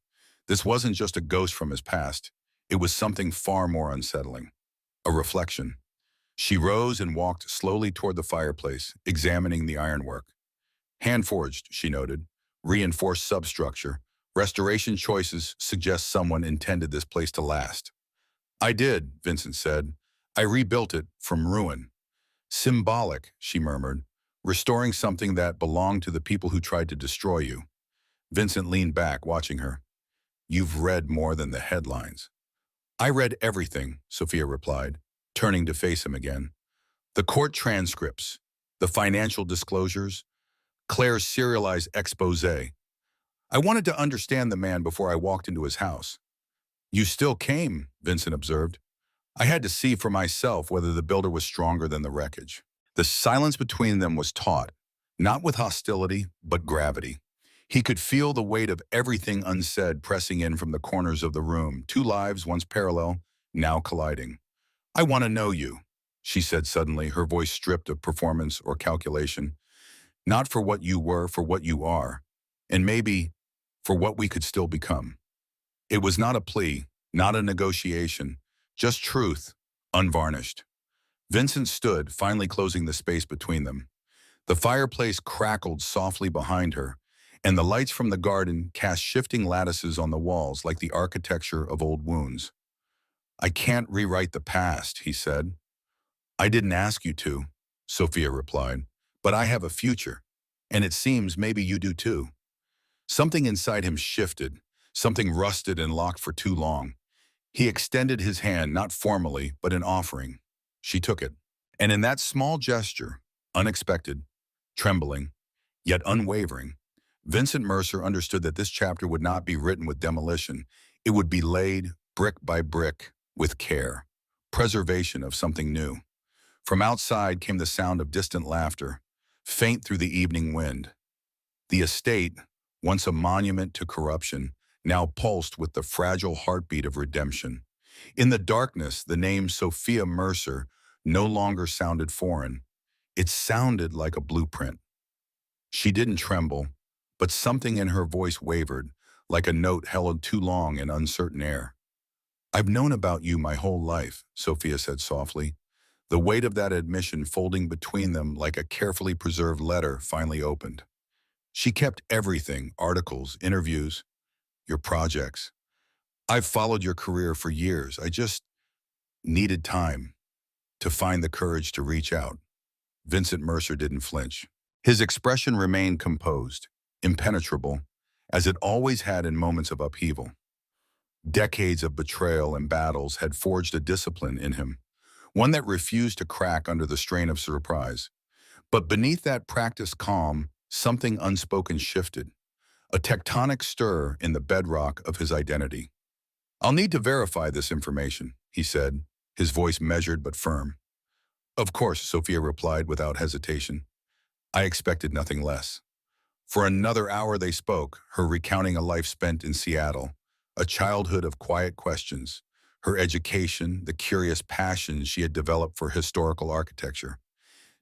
This wasn't just a ghost from his past. It was something far more unsettling. A reflection. She rose and walked slowly toward the fireplace, examining the ironwork. Hand-forged, she noted. Reinforced substructure. Restoration choices suggest someone intended this place to last. I did, Vincent said. I rebuilt it from ruin. Symbolic, she murmured, restoring something that belonged to the people who tried to destroy you. Vincent leaned back, watching her. You've read more than the headlines. I read everything, Sophia replied, turning to face him again. The court transcripts, the financial disclosures, Claire's serialized expose. I wanted to understand the man before I walked into his house. You still came, Vincent observed. I had to see for myself whether the builder was stronger than the wreckage. The silence between them was taut, not with hostility, but gravity. He could feel the weight of everything unsaid pressing in from the corners of the room, 2 lives once parallel, now colliding. I want to know you, she said suddenly, her voice stripped of performance or calculation. Not for what you were, for what you are, and maybe for what we could still become. It was not a plea, not a negotiation, just truth, unvarnished. Vincent stood, finally closing the space between them. The fireplace crackled softly behind her, and the lights from the garden cast shifting lattices on the walls like the architecture of old wounds. I can't rewrite the past, he said. I didn't ask you to, Sophia replied, but I have a future, and it seems maybe you do too. Something inside him shifted, something rusted and locked for too long. He extended his hand, not formally, but in offering. She took it. And in that small gesture, unexpected, trembling, yet unwavering, Vincent Mercer understood that this chapter would not be written with demolition. It would be laid, brick by brick, with care, preservation of something new. From outside came the sound of distant laughter, faint through the evening wind. The estate, once a monument to corruption, now pulsed with the fragile heartbeat of redemption. In the darkness, the name Sophia Mercer no longer sounded foreign. It sounded like a blueprint. She didn't tremble, but something in her voice wavered, like a note held too long in uncertain air. "I've known about you my whole life," Sophia said softly. The weight of that admission folding between them like a carefully preserved letter finally opened. She kept everything: articles, interviews, your projects. "I've followed your career for years. I just needed time to find the courage to reach out." Vincent Mercer didn't flinch. His expression remained composed, impenetrable, as it always had in moments of upheaval. Decades of betrayal and battles had forged a discipline in him, one that refused to crack under the strain of surprise. But beneath that practiced calm, something unspoken shifted, a tectonic stir in the bedrock of his identity. "I'll need to verify this information," he said, his voice measured but firm. "Of course," Sophia replied without hesitation. "I expected nothing less." For another hour they spoke, her recounting a life spent in Seattle, a childhood of quiet questions, her education, the curious passion she had developed for historical architecture.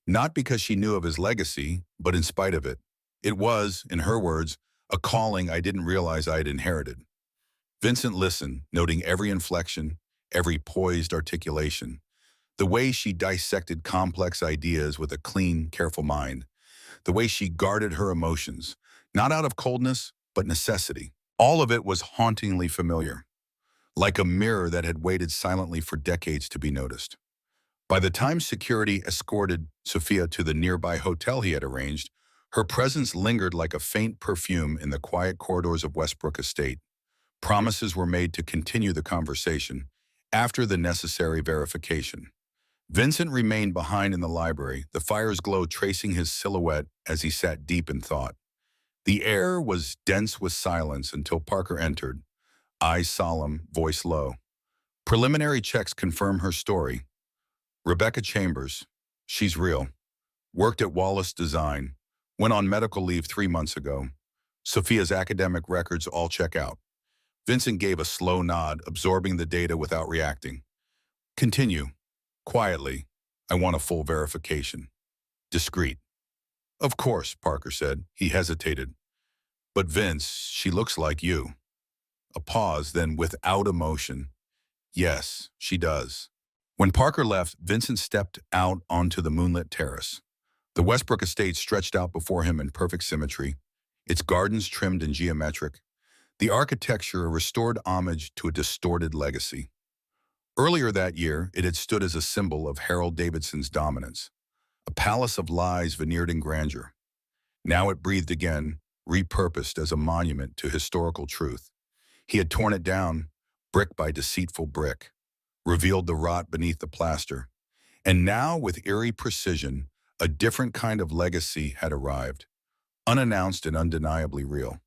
Not because she knew of his legacy, but in spite of it. It was, in her words, a calling I didn't realize I had inherited. Vincent listened, noting every inflection, every poised articulation, the way she dissected complex ideas with a clean, careful mind, the way she guarded her emotions, not out of coldness, but necessity. All of it was hauntingly familiar, like a mirror that had waited silently for decades to be noticed. By the time security escorted Sophia to the nearby hotel he had arranged, her presence lingered like a faint perfume in the quiet corridors of Westbrook Estate. Promises were made to continue the conversation after the necessary verification. Vincent remained behind in the library, the fire's glow tracing his silhouette as he sat deep in thought. The air was dense with silence until Parker entered, eyes solemn, voice low. Preliminary checks confirm her story. Rebecca Chambers, she's real. Worked at Wallace Design. Went on medical leave 3 months ago. Sophia's academic records all check out. Vincent gave a slow nod, absorbing the data without reacting. "Continue." Quietly, "I want a full verification." Discreet. "Of course," Parker said. He hesitated. "But Vince, she looks like you." A pause, then without emotion. "Yes, she does." When Parker left, Vincent stepped out onto the moonlit terrace. The Westbrook estate stretched out before him in perfect symmetry, its gardens trimmed and geometric, the architecture a restored homage to a distorted legacy. Earlier that year, it had stood as a symbol of Harold Davidson's dominance, a palace of lies veneered in grandeur. Now it breathed again, repurposed as a monument to historical truth. He had torn it down, brick by deceitful brick, revealed the rot beneath the plaster, and now, with eerie precision, a different kind of legacy had arrived, unannounced and undeniably real.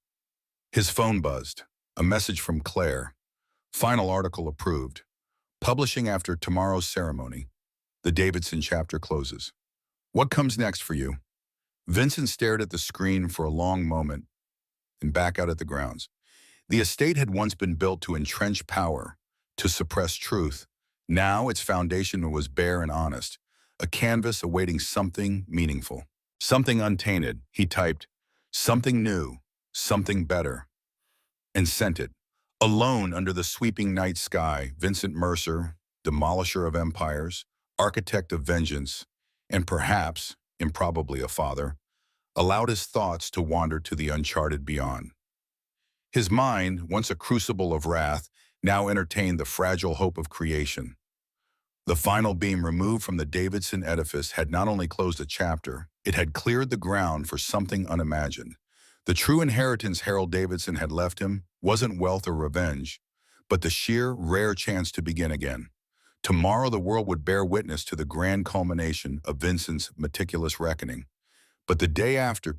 His phone buzzed, a message from Claire. Final article approved. Publishing after tomorrow's ceremony. The Davidson chapter closes. What comes next for you? Vincent stared at the screen for a long moment and back out at the grounds. The estate had once been built to entrench power, to suppress truth. Now its foundation was bare and honest, a canvas awaiting something meaningful. Something untainted, he typed. Something new, something better. And sent it. Alone under the sweeping night sky, Vincent Mercer, demolisher of empires, architect of vengeance, and perhaps, improbably a father, allowed his thoughts to wander to the uncharted beyond. His mind, once a crucible of wrath, now entertained the fragile hope of creation. The final beam removed from the Davidson edifice had not only closed a chapter, it had cleared the ground for something unimagined. The true inheritance Harold Davidson had left him wasn't wealth or revenge, but the sheer, rare chance to begin again. Tomorrow the world would bear witness to the grand culmination of Vincent's meticulous reckoning. But the day after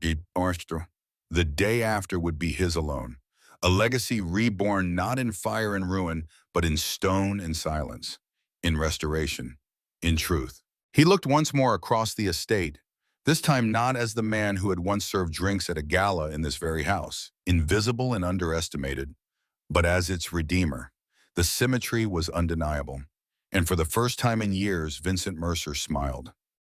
would be his alone. A legacy reborn not in fire and ruin, but in stone and silence, in restoration, in truth. He looked once more across the estate, this time not as the man who had once served drinks at a gala in this very house, invisible and underestimated, but as its redeemer. The symmetry was undeniable. And for the first time in years, Vincent Mercer smiled.